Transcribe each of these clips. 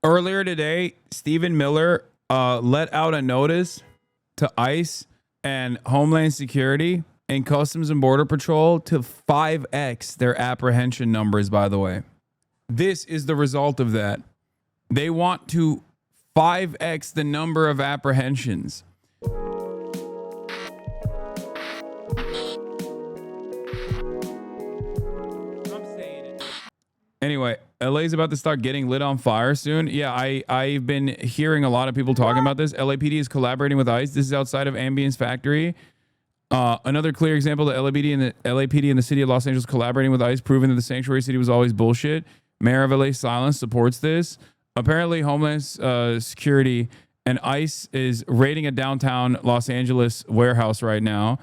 Earlier today, Stephen Miller let out a notice to ICE and Homeland Security and Customs and Border Patrol to 5x their apprehension numbers, by the way. This is the result of that. They want to 5x the number of apprehensions. Anyway, LA's about to start getting lit on fire soon. Yeah, I've been hearing a lot of people talking about this. LAPD is collaborating with ICE. This is outside of Ambience Factory. Another clear example, the LAPD and the city of Los Angeles collaborating with ICE, proving that the sanctuary city was always bullshit. Mayor of LA Silence supports this. Apparently, Homeland Security and ICE is raiding a downtown Los Angeles warehouse right now.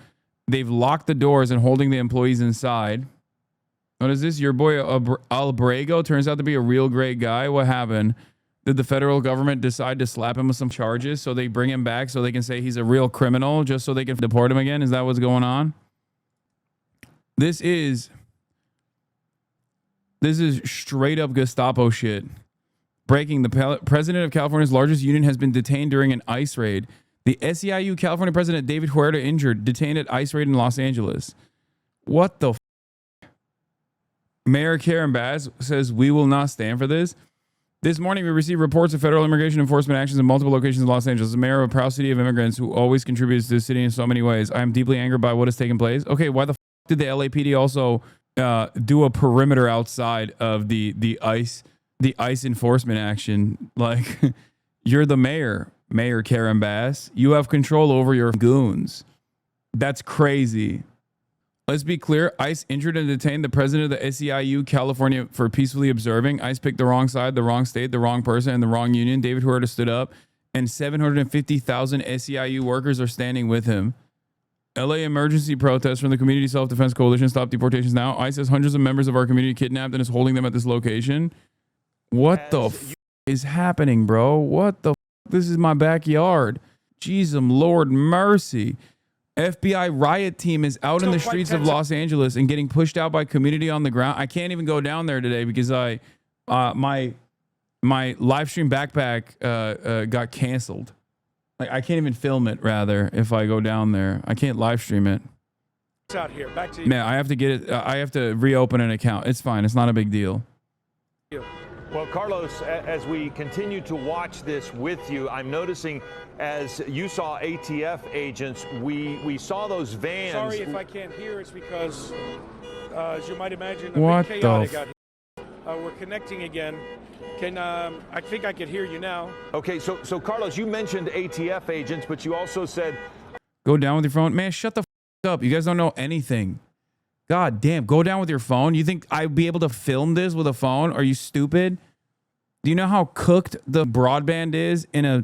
They've locked the doors and holding the employees inside. What is this? Your boy Albrego turns out to be a real great guy. What happened? Did the federal government decide to slap him with some charges so they bring him back so they can say he's a real criminal just so they can deport him again? Is that what's going on? This is straight up Gestapo shit. Breaking, the president of California's largest union has been detained during an ICE raid. The SEIU California president David Huerta injured, detained at ICE raid in Los Angeles. What the Mayor Karen Bass says we will not stand for this. This morning, we received reports of federal immigration enforcement actions in multiple locations in Los Angeles. The mayor of a proud city of immigrants who always contributes to the city in so many ways. I am deeply angered by what has taken place. Okay, why the did the LAPD also do a perimeter outside of the ICE enforcement action? Like, you're the mayor, Mayor Karen Bass. You have control over your goons. That's crazy. Let's be clear. ICE injured and detained the president of the SEIU California for peacefully observing. ICE picked the wrong side, the wrong state, the wrong person, and the wrong union. David Huerta stood up, and 750,000 SEIU workers are standing with him. LA emergency protests from the Community Self-Defense Coalition stop deportations now. ICE has hundreds of members of our community kidnapped and is holding them at this location. What the f is happening, bro? What the f? This is my backyard. Jesus, Lord mercy. FBI riot team is out in the streets of Los Angeles and getting pushed out by community on the ground. I can't even go down there today because my live stream backpack got canceled. Like, I can't even film it, rather, if I go down there. I can't live stream it. It's out here. Back to you. Man, I have to get it. I have to reopen an account. It's fine. It's not a big deal. Well, Carlos, as we continue to watch this with you, I'm noticing as you saw ATF agents, we saw those vans. Sorry if I can't hear. It's because, as you might imagine, what bit chaotic out here. We're connecting again. I think I can hear you now. Okay, so Carlos, you mentioned ATF agents, but you also said, go down with your phone. Man, shut the f up. You guys don't know anything. God damn, go down with your phone. You think I'd be able to film this with a phone? Are you stupid? Do you know how cooked the broadband is in a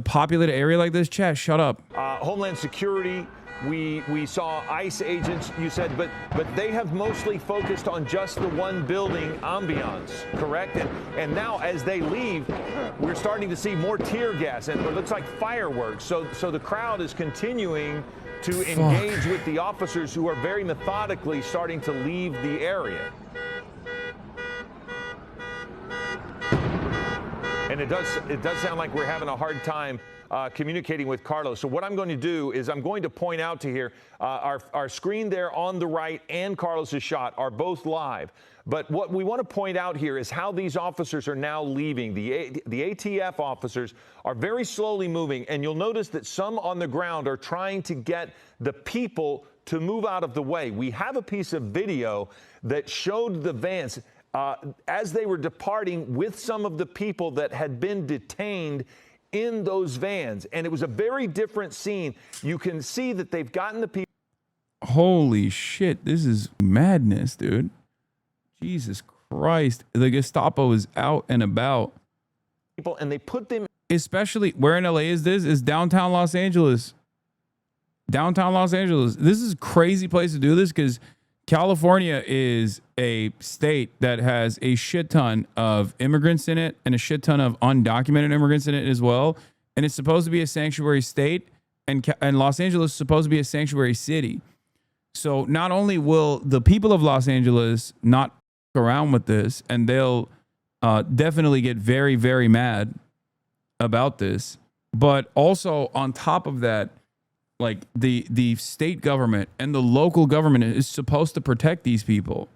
populated area like this? Chat, shut up. Homeland Security, we saw ICE agents, you said, but they have mostly focused on just the one building ambiance, correct? And now as they leave, we're starting to see more tear gas and it looks like fireworks. So the crowd is continuing to engage with the officers who are very methodically starting to leave the area. And it does sound like we're having a hard time communicating with Carlos. So what I'm going to do is I'm going to point out to here, our screen there on the right and Carlos's shot are both live. But what we want to point out here is how these officers are now leaving. The ATF officers are very slowly moving, and you'll notice that some on the ground are trying to get the people to move out of the way. We have a piece of video that showed the vans as they were departing with some of the people that had been detained in those vans. And it was a very different scene. You can see that they've gotten the people. Holy shit, this is madness, dude. Jesus Christ. The Gestapo is out and about. And they put them. Especially, where in LA is this? Is downtown Los Angeles. Downtown Los Angeles. This is a crazy place to do this because California is a state that has a shit ton of immigrants in it and a shit ton of undocumented immigrants in it as well. And it's supposed to be a sanctuary state, and Los Angeles is supposed to be a sanctuary city. So not only will the people of Los Angeles not f around with this, and they'll definitely get very, very mad about this. But also on top of that, like the state government and the local government is supposed to protect these people.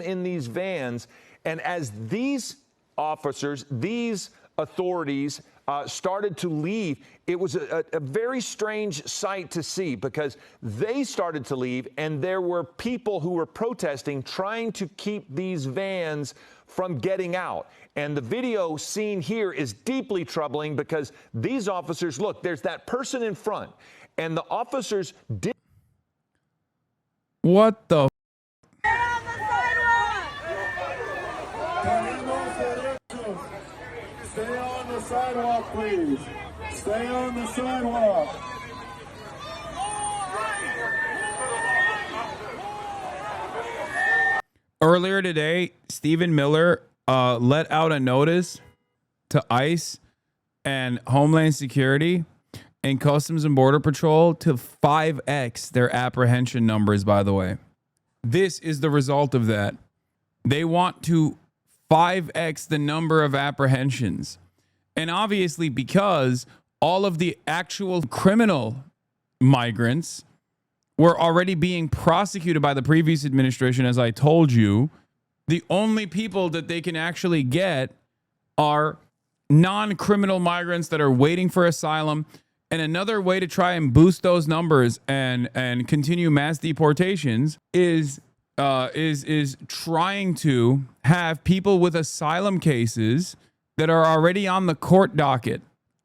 In these vans, and as these officers, these authorities started to leave, it was a very strange sight to see, because they started to leave and there were people who were protesting, trying to keep these vans from getting out. And the video seen here is deeply troubling, because these officers, look, there's that person in front, and the officers did. What the? Stay on the sidewalk, please. Stay on the sidewalk. Earlier today, Stephen Miller let out a notice to ICE and Homeland Security and Customs and Border Patrol to 5x their apprehension numbers, by the way. This is the result of that. They want to 5x the number of apprehensions. And obviously, because all of the actual criminal migrants were already being prosecuted by the previous administration, as I told you, the only people that they can actually get are non-criminal migrants that are waiting for asylum. And another way to try and boost those numbers and continue mass deportations is trying to have people with asylum cases that are already on the court docket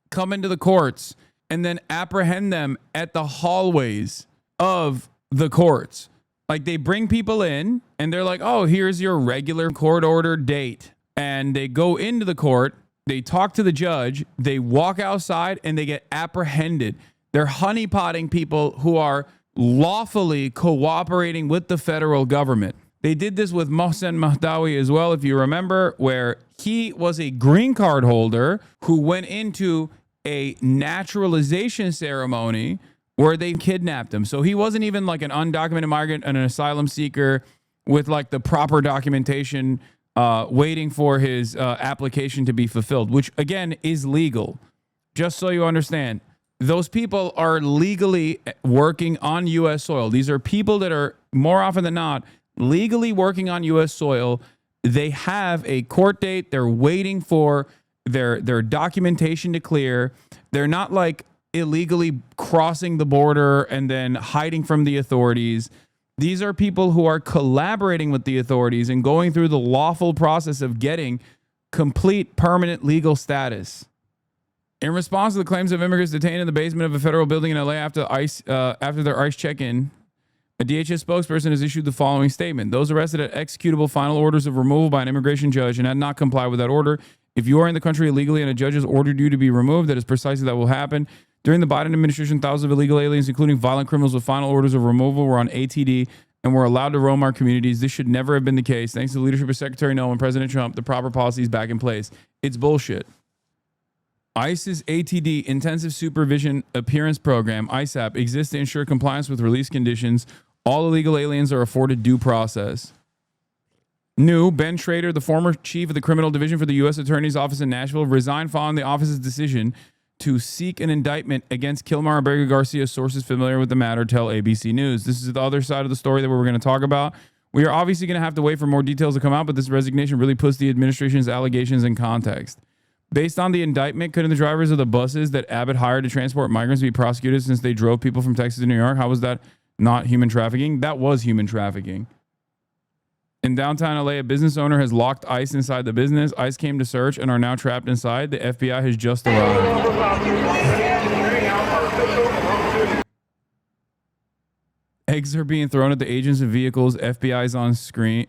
come into the courts and then apprehend them at the hallways of the courts. Like, they bring people in and they're like, oh, here's your regular court order date. And they go into the court, they talk to the judge, they walk outside, and they get apprehended. They're honeypotting people who are lawfully cooperating with the federal government. They did this with Mohsen Mahdawi as well, if you remember, where he was a green card holder who went into a naturalization ceremony where they kidnapped him. So he wasn't even like an undocumented migrant and an asylum seeker with like the proper documentation waiting for his application to be fulfilled, which again is legal. Just so you understand, those people are legally working on U.S. soil. These are people that are more often than not legally working on U.S. soil. They have a court date. They're waiting for their documentation to clear. They're not like illegally crossing the border and then hiding from the authorities. These are people who are collaborating with the authorities and going through the lawful process of getting complete permanent legal status. In response to the claims of immigrants detained in the basement of a federal building in LA after their ICE check-in, a DHS spokesperson has issued the following statement. Those arrested had executable final orders of removal by an immigration judge and had not complied with that order. If you are in the country illegally and a judge has ordered you to be removed, that is precisely that will happen. During the Biden administration, thousands of illegal aliens, including violent criminals with final orders of removal, were on ATD and were allowed to roam our communities. This should never have been the case. Thanks to the leadership of Secretary Noel and President Trump, the proper policy is back in place. It's bullshit. ICE's ATD, Intensive Supervision Appearance Program, ISAP, exists to ensure compliance with release conditions. All illegal aliens are afforded due process. New, Ben Schrader, the former chief of the criminal division for the U.S. Attorney's Office in Nashville, resigned following the office's decision to seek an indictment against Kilmar Berger Garcia. Sources familiar with the matter tell ABC News. This is the other side of the story that we're going to talk about. We are obviously going to have to wait for more details to come out, but this resignation really puts the administration's allegations in context. Based on the indictment, couldn't the drivers of the buses that Abbott hired to transport migrants be prosecuted since they drove people from Texas to New York? How was that not human trafficking? That was human trafficking. In downtown LA, a business owner has locked ICE inside the business. ICE came to search and are now trapped inside. The FBI has just arrived. Eggs are being thrown at the agents and vehicles. FBI's on screen.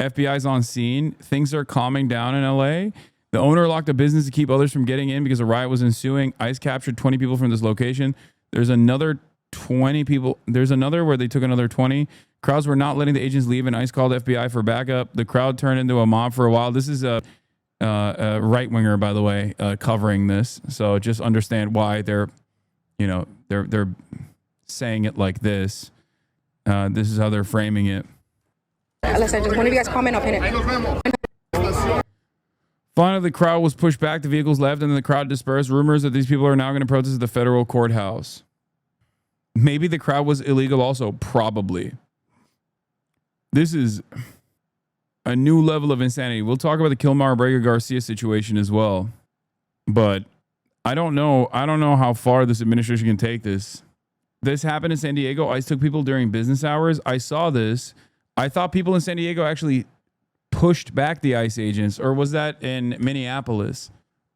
FBI's on scene. Things are calming down in LA. The owner locked a business to keep others from getting in because a riot was ensuing. ICE captured 20 people from this location. There's another 20 people. There's another where they took another 20. Crowds were not letting the agents leave, and ICE called FBI for backup. The crowd turned into a mob for a while. This is a right-winger, by the way, covering this. So just understand why they're saying it like this. This is how they're framing it. Listen, just one of you guys comment, I'll pin it. Finally, the crowd was pushed back, the vehicles left, and then the crowd dispersed. Rumors that these people are now going to protest at the federal courthouse. Maybe the crowd was illegal also. Probably. This is a new level of insanity. We'll talk about the Kilmar Brega Garcia situation as well. But I don't know how far this administration can take this. This happened in San Diego. ICE took people during business hours. I saw this. I thought people in San Diego actually pushed back the ICE agents, or was that in Minneapolis?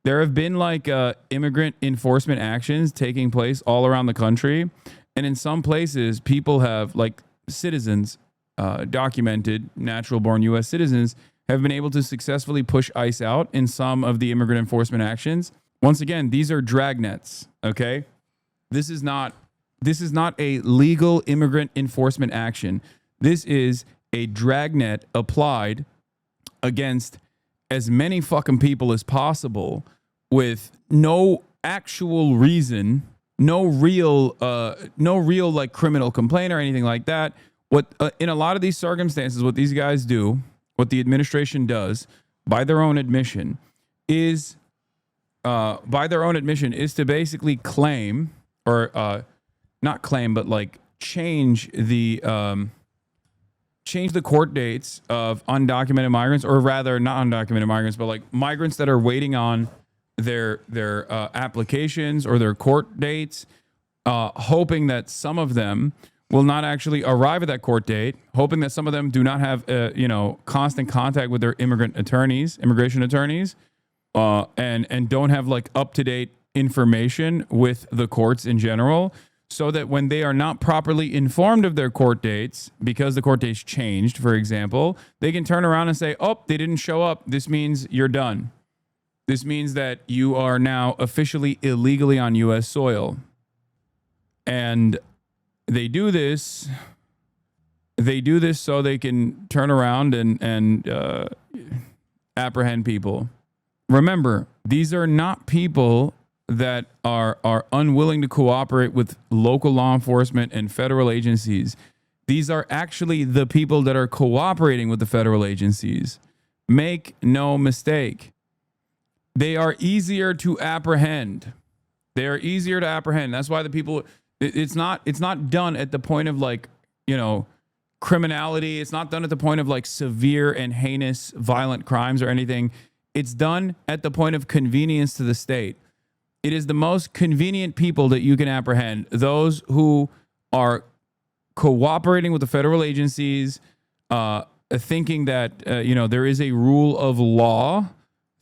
There have been like immigrant enforcement actions taking place all around the country. And in some places, people have, like citizens, documented natural born U.S. citizens have been able to successfully push ICE out in some of the immigrant enforcement actions. Once again, these are dragnets. Okay. This is not a legal immigrant enforcement action. This is a dragnet applied against as many fucking people as possible with no actual reason, no real like criminal complaint or anything like that. What in a lot of these circumstances, what these guys do, what the administration does, by their own admission, is to basically claim, or not claim, but like change the court dates of undocumented migrants, or rather not undocumented migrants, but like migrants that are waiting on their applications or their court dates, hoping that some of them will not actually arrive at that court date, hoping that some of them do not have constant contact with their immigration attorneys, and don't have like up-to-date information with the courts in general, so that when they are not properly informed of their court dates, because the court dates changed, for example, they can turn around and say, oh, they didn't show up. This means you're done. This means that you are now officially illegally on U.S. soil. And they do this so they can turn around and apprehend people. Remember, these are not people that are unwilling to cooperate with local law enforcement and federal agencies. These are actually the people that are cooperating with the federal agencies. Make no mistake. They are easier to apprehend. They are easier to apprehend. That's why the people, it's not done at the point of like, criminality. It's not done at the point of like severe and heinous violent crimes or anything. It's done at the point of convenience to the state. It is the most convenient people that you can apprehend. Those who are cooperating with the federal agencies, thinking that, there is a rule of law,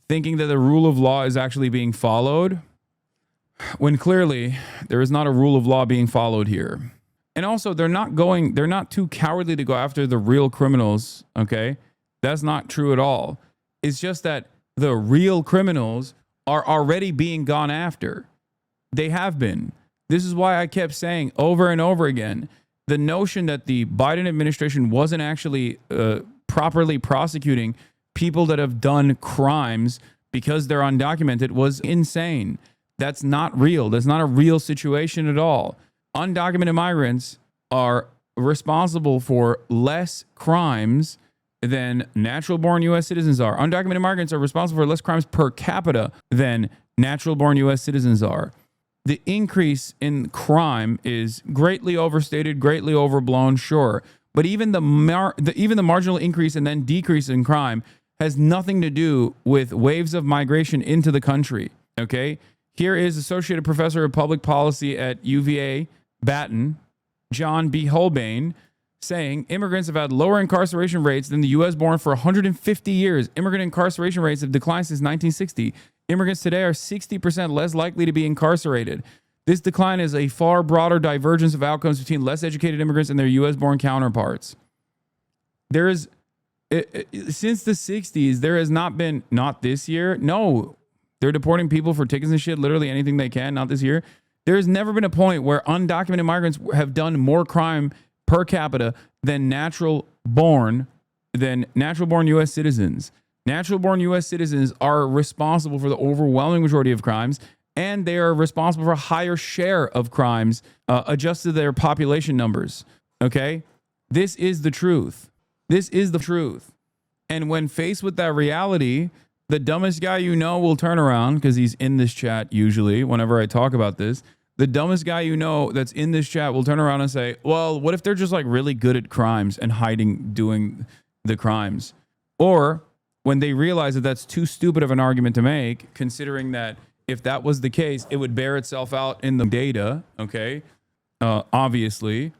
thinking that the rule of law is actually being followed, when clearly there is not a rule of law being followed here. And also, they're not too cowardly to go after the real criminals, okay? That's not true at all. It's just that the real criminals are already being gone after. They have been. This is why I kept saying over and over again, the notion that the Biden administration wasn't actually properly prosecuting people that have done crimes because they're undocumented was insane. That's not real. That's not a real situation at all. Undocumented migrants are responsible for less crimes than natural-born U.S. citizens are. Undocumented migrants are responsible for less crimes per capita than natural-born U.S. citizens are. The increase in crime is greatly overstated, greatly overblown, sure. But even the marginal increase and then decrease in crime has nothing to do with waves of migration into the country, okay? Here is Associated Professor of Public Policy at UVA, Baton, John B. Holbein, saying immigrants have had lower incarceration rates than the U.S. born for 150 years. Immigrant incarceration rates have declined since 1960. Immigrants today are 60% less likely to be incarcerated. This decline is a far broader divergence of outcomes between less educated immigrants and their U.S. born counterparts. There is, since the 60s, there has not been, not this year, no, they're deporting people for tickets and shit, literally anything they can, not this year. There has never been a point where undocumented migrants have done more crime per capita than natural-born U.S. citizens. Natural-born U.S. citizens are responsible for the overwhelming majority of crimes, and they are responsible for a higher share of crimes adjusted to their population numbers. Okay? This is the truth. This is the truth. And when faced with that reality, the dumbest guy you know will turn around, because he's in this chat usually whenever I talk about this. The dumbest guy you know that's in this chat will turn around and say, well, what if they're just like really good at crimes and doing the crimes? Or when they realize that that's too stupid of an argument to make, considering that if that was the case, it would bear itself out in the data, okay? Obviously,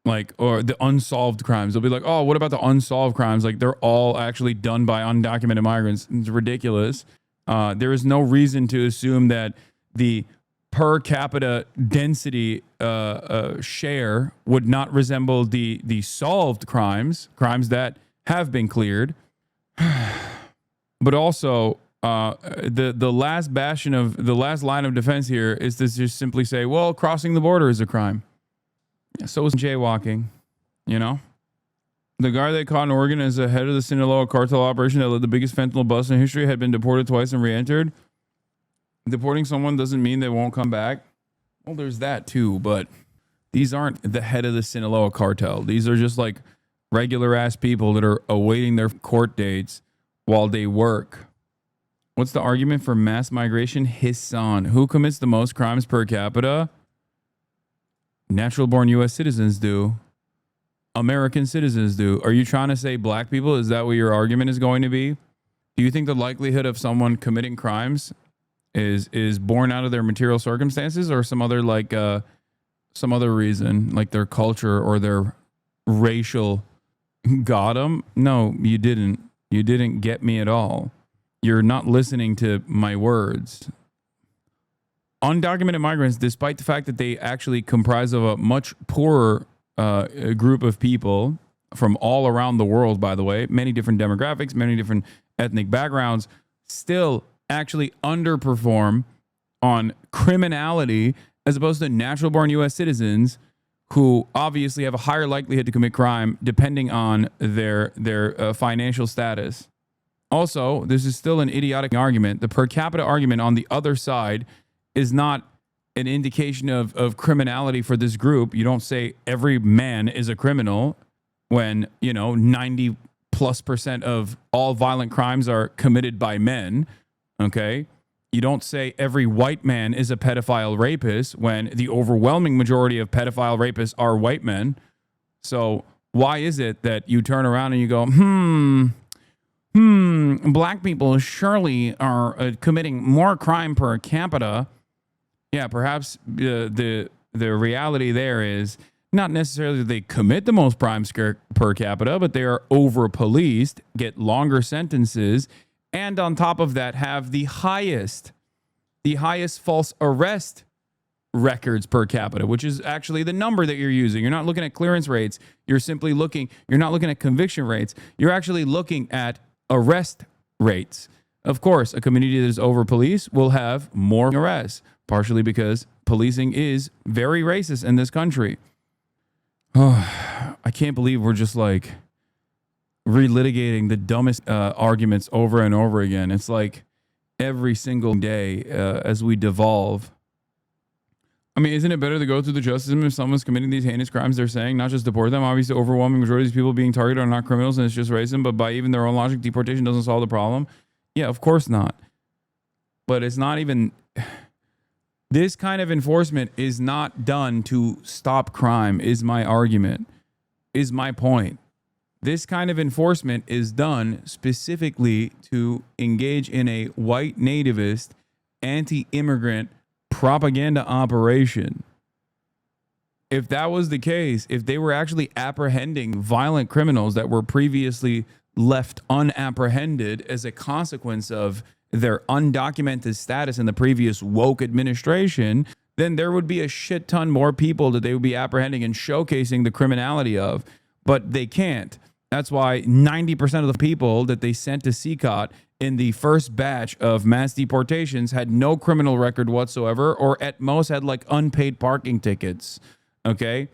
like, or the unsolved crimes. They'll be like, oh, what about the unsolved crimes? Like, they're all actually done by undocumented migrants. It's ridiculous. There is no reason to assume that the per capita density share would not resemble the solved crimes that have been cleared. But also, the last bastion of the last line of defense here is to just simply say, well, crossing the border is a crime. Yeah, so is jaywalking, you know? The guy they caught in Oregon as the head of the Sinaloa cartel operation that led the biggest fentanyl bust in history had been deported twice and re-entered. Deporting someone doesn't mean they won't come back. Well, there's that too, but these aren't the head of the Sinaloa cartel. These are just like regular ass people that are awaiting their court dates while they work. What's the argument for mass migration? Hassan. Who commits the most crimes per capita? Natural born U.S. citizens do. American citizens do. Are you trying to say black people? Is that what your argument is going to be? Do you think the likelihood of someone committing crimes is born out of their material circumstances or some other reason, like their culture or their racial got them? No, you didn't. You didn't get me at all. You're not listening to my words. Undocumented migrants, despite the fact that they actually comprise of a much poorer group of people from all around the world, by the way, many different demographics, many different ethnic backgrounds, still actually underperform on criminality as opposed to natural born U.S. citizens who obviously have a higher likelihood to commit crime depending on their financial status. Also, this is still an idiotic argument. The per capita argument on the other side is not an indication of criminality for this group. You don't say every man is a criminal when, 90+% of all violent crimes are committed by men. Okay. You don't say every white man is a pedophile rapist when the overwhelming majority of pedophile rapists are white men. So why is it that you turn around and you go, black people surely are committing more crime per capita? Yeah, perhaps the reality there is not necessarily that they commit the most crimes per capita, but they are over-policed, get longer sentences, and on top of that have the highest false arrest records per capita, which is actually the number that you're using. You're not looking at clearance rates. You're not looking at conviction rates. You're actually looking at arrest rates. Of course, a community that is over-policed will have more arrests, partially because policing is very racist in this country. Oh, I can't believe we're just like relitigating the dumbest arguments over and over again. It's like every single day as we devolve. I mean, isn't it better to go through the justice system if someone's committing these heinous crimes they're saying, not just deport them? Obviously, the overwhelming majority of these people being targeted are not criminals and it's just racism, but by even their own logic, deportation doesn't solve the problem. Yeah, of course not. But it's not even... This kind of enforcement is not done to stop crime, is my argument, is my point. This kind of enforcement is done specifically to engage in a white nativist, anti-immigrant propaganda operation. If that was the case, if they were actually apprehending violent criminals that were previously left unapprehended as a consequence of their undocumented status in the previous woke administration, then there would be a shit ton more people that they would be apprehending and showcasing the criminality of. But they can't. That's why 90% of the people that they sent to CCOT in the first batch of mass deportations had no criminal record whatsoever, or at most had like unpaid parking tickets. Okay?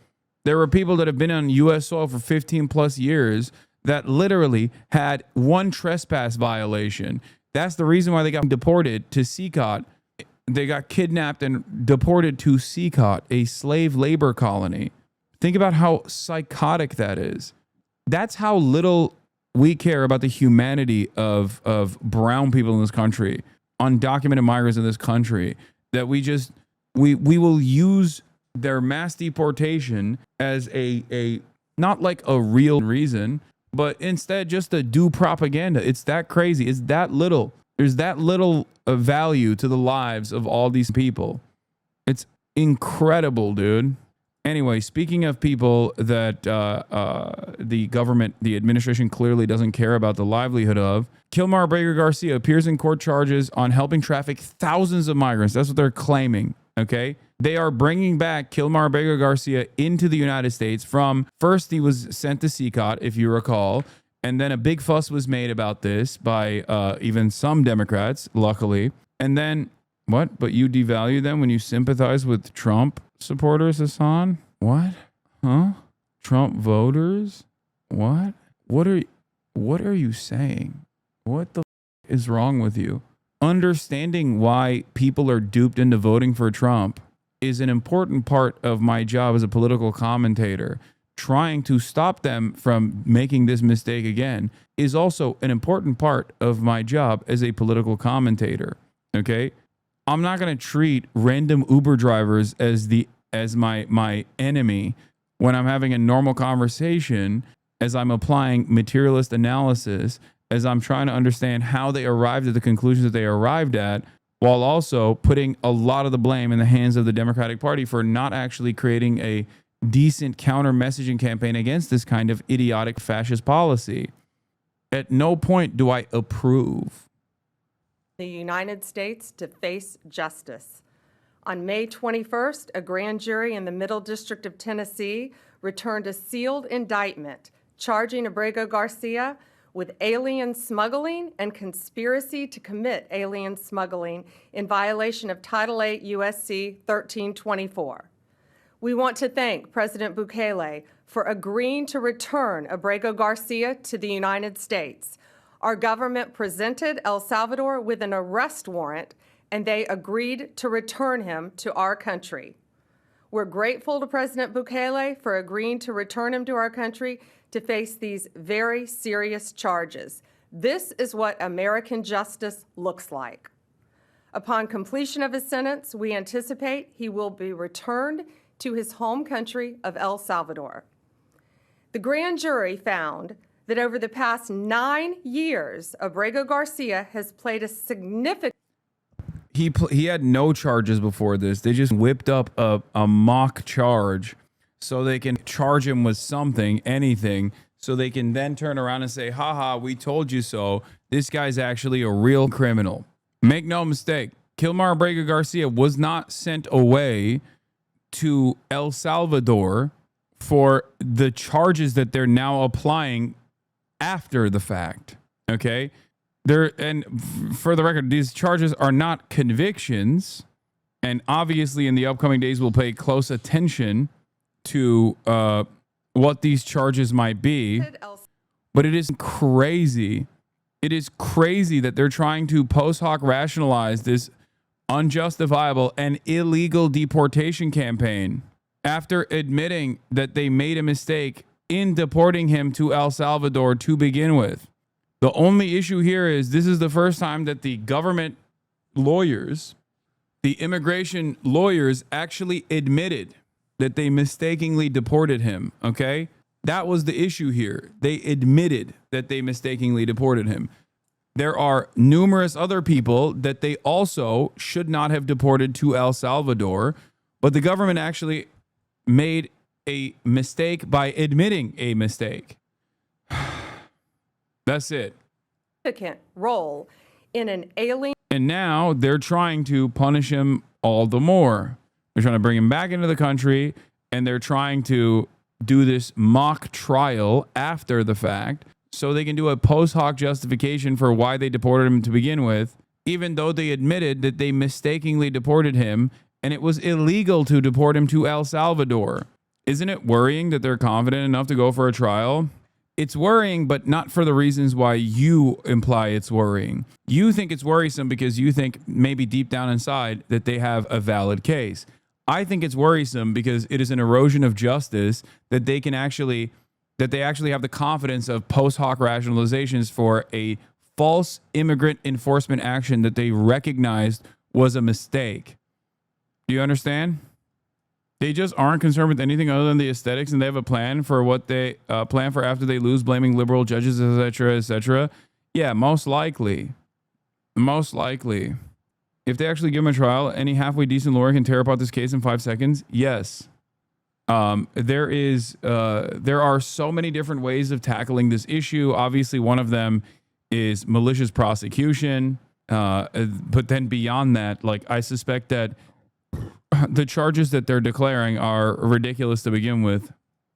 There were people that have been on U.S. soil for 15 plus years that literally had one trespass violation. That's the reason why they got deported to CCOT. They got kidnapped and deported to CCOT, a slave labor colony. Think about how psychotic that is. That's how little we care about the humanity of brown people in this country, undocumented migrants in this country, that we will use their mass deportation as a not like a real reason, but instead just to do propaganda. It's that crazy. It's that little. There's that little value to the lives of all these people. It's incredible, dude. Anyway, speaking of people that the government, the administration clearly doesn't care about the livelihood of, Kilmar Abrego Garcia appears in court charges on helping traffic thousands of migrants. That's what they're claiming, okay? They are bringing back Kilmar Abrego Garcia into the United States from, first he was sent to CCOT, if you recall, and then a big fuss was made about this by even some Democrats, luckily. And then, what? But you devalue them when you sympathize with Trump supporters, Hasan? What? Huh? Trump voters? What? What are you saying? What the is wrong with you? Understanding why people are duped into voting for Trump is an important part of my job as a political commentator. Trying to stop them from making this mistake again is also an important part of my job as a political commentator. Okay? I'm not going to treat random Uber drivers as my enemy when I'm having a normal conversation, as I'm applying materialist analysis, as I'm trying to understand how they arrived at the conclusions that they arrived at, while also putting a lot of the blame in the hands of the Democratic Party for not actually creating a decent counter messaging campaign against this kind of idiotic fascist policy. At no point do I approve. The United States to face justice. On May 21st, a grand jury in the Middle District of Tennessee returned a sealed indictment charging Abrego Garcia with alien smuggling and conspiracy to commit alien smuggling in violation of Title 8 U.S.C. 1324. We want to thank President Bukele for agreeing to return Abrego Garcia to the United States. Our government presented El Salvador with an arrest warrant, and they agreed to return him to our country. We're grateful to President Bukele for agreeing to return him to our country to face these very serious charges. This is what American justice looks like. Upon completion of his sentence, we anticipate he will be returned to his home country of El Salvador. The grand jury found that over the past 9 years, Abrego Garcia has played a significant... He had no charges before this. They just whipped up a mock charge so they can charge him with something, anything, so they can then turn around and say, haha, we told you so. This guy's actually a real criminal. Make no mistake, Kilmar Abrego Garcia was not sent away to El Salvador for the charges that they're now applying after the fact, okay? And for the record, these charges are not convictions, and obviously in the upcoming days we'll pay close attention to what these charges might be. But it is crazy. It is crazy that they're trying to post hoc rationalize this unjustifiable and illegal deportation campaign after admitting that they made a mistake in deporting him to El Salvador to begin with. The only issue here is this is the first time that the government lawyers, the immigration lawyers, actually admitted that they mistakenly deported him, okay? That was the issue here. They admitted that they mistakenly deported him. There are numerous other people that they also should not have deported to El Salvador, but the government actually made a mistake by admitting a mistake. That's it. Significant role in an alien... And now they're trying to punish him all the more. They're trying to bring him back into the country, and they're trying to do this mock trial after the fact so they can do a post hoc justification for why they deported him to begin with, even though they admitted that they mistakenly deported him and it was illegal to deport him to El Salvador. Isn't it worrying that they're confident enough to go for a trial? It's worrying, but not for the reasons why you imply it's worrying. You think it's worrisome because you think maybe deep down inside that they have a valid case. I think it's worrisome because it is an erosion of justice that they can actually that they actually have the confidence of post hoc rationalizations for a false immigrant enforcement action that they recognized was a mistake. Do you understand? They just aren't concerned with anything other than the aesthetics, and they have a plan for what they plan for after they lose, blaming liberal judges, etc., etc. Yeah, most likely. Most likely. If they actually give him a trial, any halfway decent lawyer can tear apart this case in 5 seconds. Yes. There are so many different ways of tackling this issue. Obviously, one of them is malicious prosecution. But then beyond that, like, I suspect that the charges that they're declaring are ridiculous to begin with.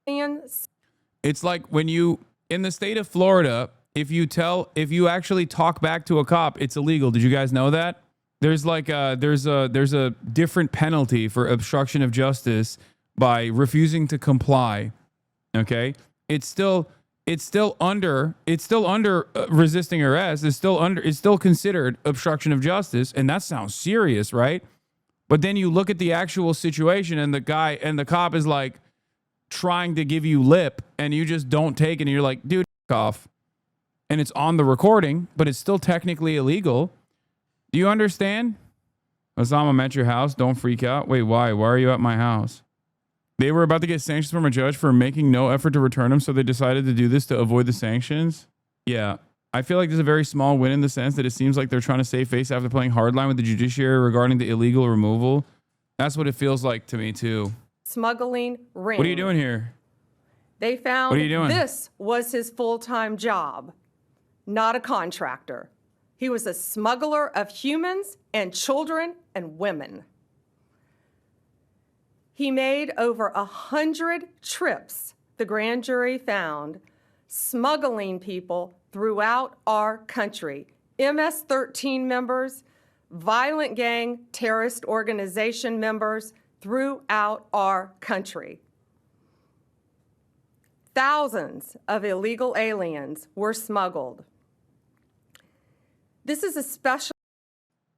It's like when you, in the state of Florida, if you actually talk back to a cop, it's illegal. Did you guys know that? There's like there's a different penalty for obstruction of justice by refusing to comply. Okay, it's still under resisting arrest. It's still considered obstruction of justice, and that sounds serious, right? But then you look at the actual situation, and the cop is like trying to give you lip, and you just don't take it, and you're like, dude, off. And it's on the recording, but it's still technically illegal. Do you understand? Osama, I'm at your house. Don't freak out. Wait, why? Why are you at my house? They were about to get sanctions from a judge for making no effort to return him, so they decided to do this to avoid the sanctions. Yeah. I feel like this is a very small win in the sense that it seems like they're trying to save face after playing hardline with the judiciary regarding the illegal removal. That's what it feels like to me, too. Smuggling ring. What are you doing here? They found What are you doing? This was his full-time job, not a contractor. He was a smuggler of humans and children and women. He made over 100 trips, the grand jury found, smuggling people throughout our country. MS-13 members, violent gang terrorist organization members throughout our country. Thousands of illegal aliens were smuggled. This is a special.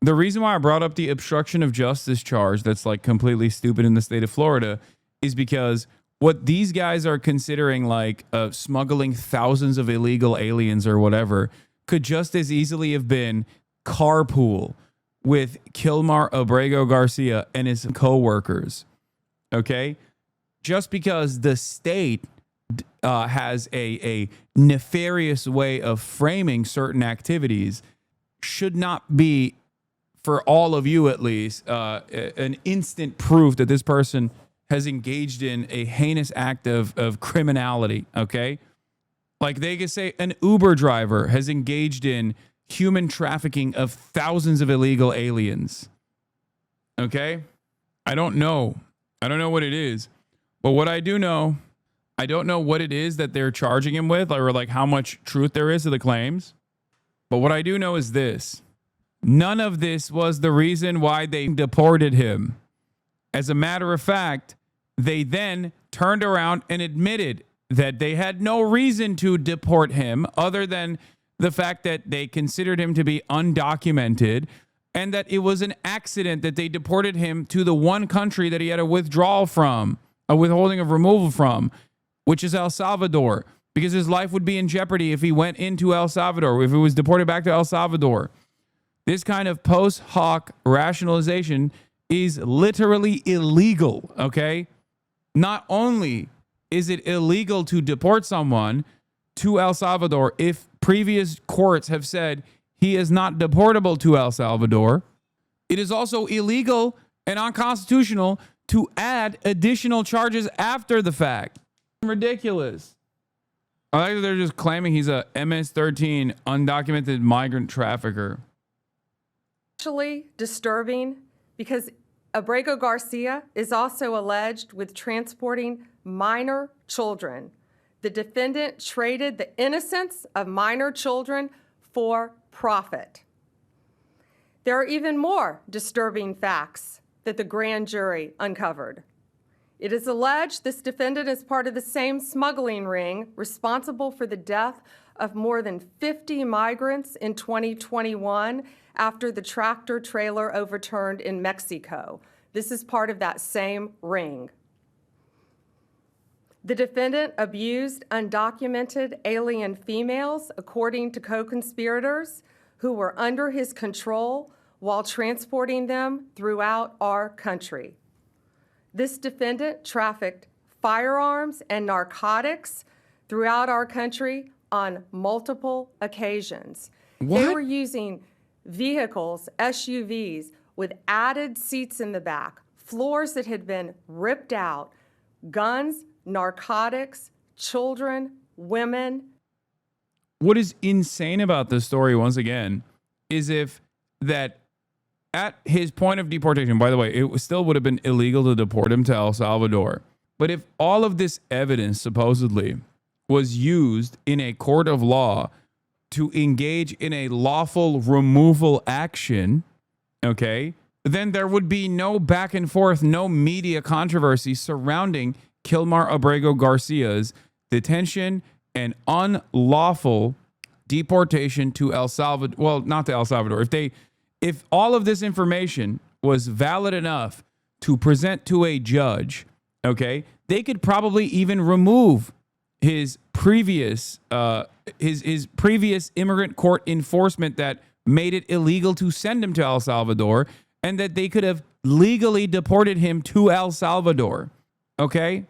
The reason why I brought up the obstruction of justice charge that's like completely stupid in the state of Florida is because what these guys are considering like smuggling thousands of illegal aliens or whatever could just as easily have been carpool with Kilmar Abrego Garcia and his co-workers. Okay? Just because the state has a nefarious way of framing certain activities should not be, for all of you at least, an instant proof that this person has engaged in a heinous act of criminality, okay? Like they could say an Uber driver has engaged in human trafficking of thousands of illegal aliens, okay? I don't know what it is, but what I do know, I don't know what it is that they're charging him with or like how much truth there is to the claims. But what I do know is this. None of this was the reason why they deported him. As a matter of fact, they then turned around and admitted that they had no reason to deport him other than the fact that they considered him to be undocumented and that it was an accident that they deported him to the one country that he had a withdrawal from, a withholding of removal from, which is El Salvador, because his life would be in jeopardy if he went into El Salvador, if he was deported back to El Salvador. This kind of post hoc rationalization is literally illegal, okay? Not only is it illegal to deport someone to El Salvador if previous courts have said he is not deportable to El Salvador, it is also illegal and unconstitutional to add additional charges after the fact. Ridiculous. I like that they're just claiming he's a MS-13 undocumented migrant trafficker. Actually disturbing because Abrego Garcia is also alleged with transporting minor children. The defendant traded the innocence of minor children for profit. There are even more disturbing facts that the grand jury uncovered. It is alleged this defendant is part of the same smuggling ring responsible for the death of more than 50 migrants in 2021 after the tractor trailer overturned in Mexico. This is part of that same ring. The defendant abused undocumented alien females, according to co-conspirators who were under his control while transporting them throughout our country. This defendant trafficked firearms and narcotics throughout our country on multiple occasions. What? They were using vehicles, SUVs, with added seats in the back, floors that had been ripped out, guns, narcotics, children, women. What is insane about this story, once again, is if that at his point of deportation, by the way, it still would have been illegal to deport him to El Salvador. But if all of this evidence supposedly was used in a court of law to engage in a lawful removal action, okay, then there would be no back and forth, no media controversy surrounding Kilmar Abrego Garcia's detention and unlawful deportation to El Salvador. Well, not to El Salvador. If all of this information was valid enough to present to a judge, okay, they could probably even remove his previous his previous immigrant court enforcement that made it illegal to send him to El Salvador, and that they could have legally deported him to El Salvador. Okay?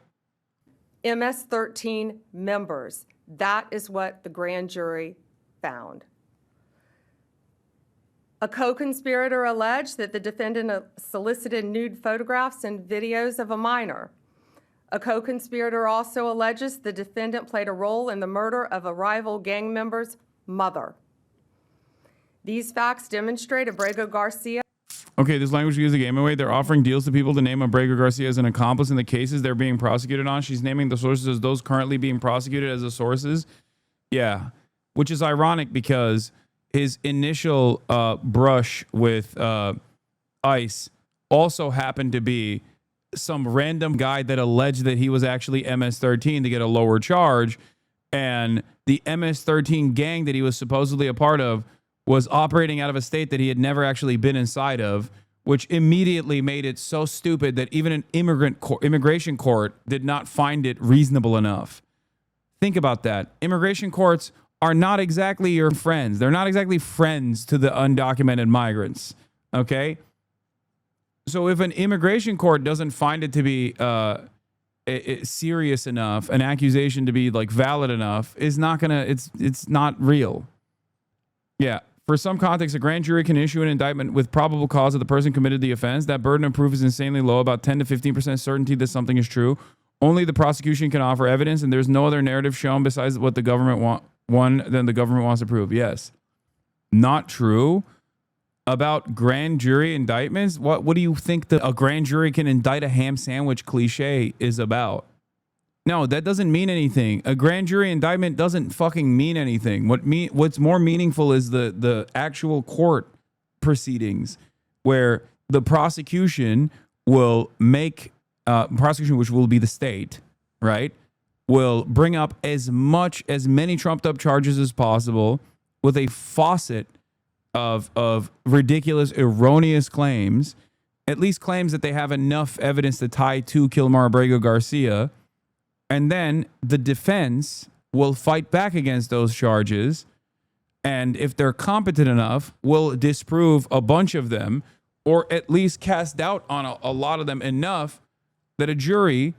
MS-13 members. That is what the grand jury found. A co-conspirator alleged that the defendant solicited nude photographs and videos of a minor. A co-conspirator also alleges the defendant played a role in the murder of a rival gang member's mother. These facts demonstrate Abrego Garcia. Okay, this language gives the game away. They're offering deals to people to name Abrego Garcia as an accomplice in the cases they're being prosecuted on. She's naming the sources as those currently being prosecuted as the sources. Yeah, which is ironic because his initial brush with ICE also happened to be some random guy that alleged that he was actually MS-13 to get a lower charge. And the MS-13 gang that he was supposedly a part of was operating out of a state that he had never actually been inside of, which immediately made it so stupid that even an immigration court did not find it reasonable enough. Think about that. Immigration courts are not exactly your friends. They're not exactly friends to the undocumented migrants, okay? So if an immigration court doesn't find it to be serious enough, an accusation to be like valid enough, it's not real. Yeah. For some context, a grand jury can issue an indictment with probable cause that the person committed the offense. That burden of proof is insanely low, about 10 to 15% certainty that something is true. Only the prosecution can offer evidence, and there's no other narrative shown besides what the government than the government wants to prove. Yes. Not true. About grand jury indictments, what do you think that a grand jury can indict a ham sandwich cliche is about? No, that doesn't mean anything. A grand jury indictment doesn't fucking mean anything. What's more meaningful is the actual court proceedings, where the prosecution will make prosecution, which will be the state, right, will bring up as many trumped up charges as possible with a faucet of ridiculous, erroneous claims, at least claims that they have enough evidence to tie to Kilmar Abrego Garcia. And then the defense will fight back against those charges. And if they're competent enough, will disprove a bunch of them, or at least cast doubt on a lot of them enough that a jury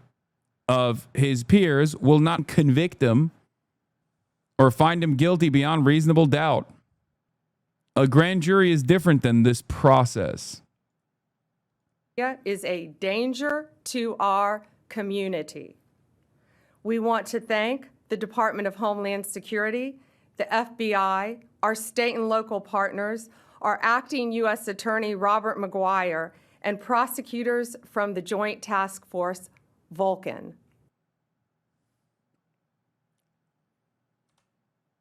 of his peers will not convict him or find him guilty beyond reasonable doubt. A grand jury is different than this process. Is a danger to our community. We want to thank the Department of Homeland Security, the FBI, our state and local partners, our acting U.S. Attorney Robert McGuire, and prosecutors from the Joint Task Force Vulcan.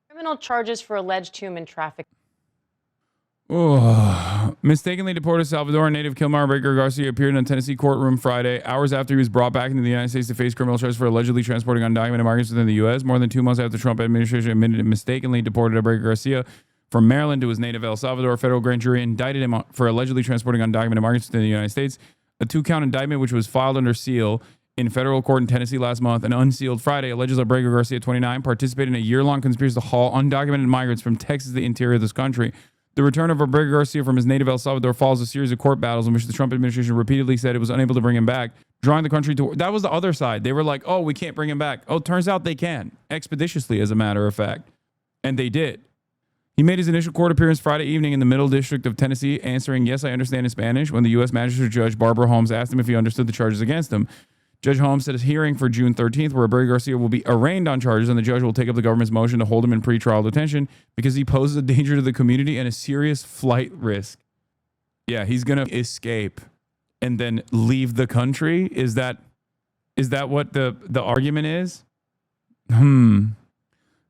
Criminal charges for alleged human trafficking. Oh, mistakenly deported Salvadoran native Kilmar Abrego Garcia appeared in a Tennessee courtroom Friday, hours after he was brought back into the United States to face criminal charges for allegedly transporting undocumented migrants within the U.S. More than 2 months after the Trump administration admitted it mistakenly deported Abrego Garcia from Maryland to his native El Salvador, a federal grand jury indicted him for allegedly transporting undocumented migrants within the United States. A 2-count indictment, which was filed under seal in federal court in Tennessee last month, an unsealed Friday, alleges that Abrego Garcia, 29, participated in a year-long conspiracy to haul undocumented migrants from Texas to the interior of this country. The return of Abrego Garcia from his native El Salvador follows a series of court battles in which the Trump administration repeatedly said it was unable to bring him back, drawing the country to... That was the other side. They were like, oh, we can't bring him back. Oh, turns out they can, expeditiously, as a matter of fact. And they did. He made his initial court appearance Friday evening in the Middle District of Tennessee, answering, yes, I understand in Spanish, when the U.S. Magistrate Judge Barbara Holmes asked him if he understood the charges against him. Judge Holmes set his hearing for June 13th, where Abrego Garcia will be arraigned on charges, and the judge will take up the government's motion to hold him in pretrial detention because he poses a danger to the community and a serious flight risk. Yeah, he's going to escape and then leave the country. Is that what the argument is?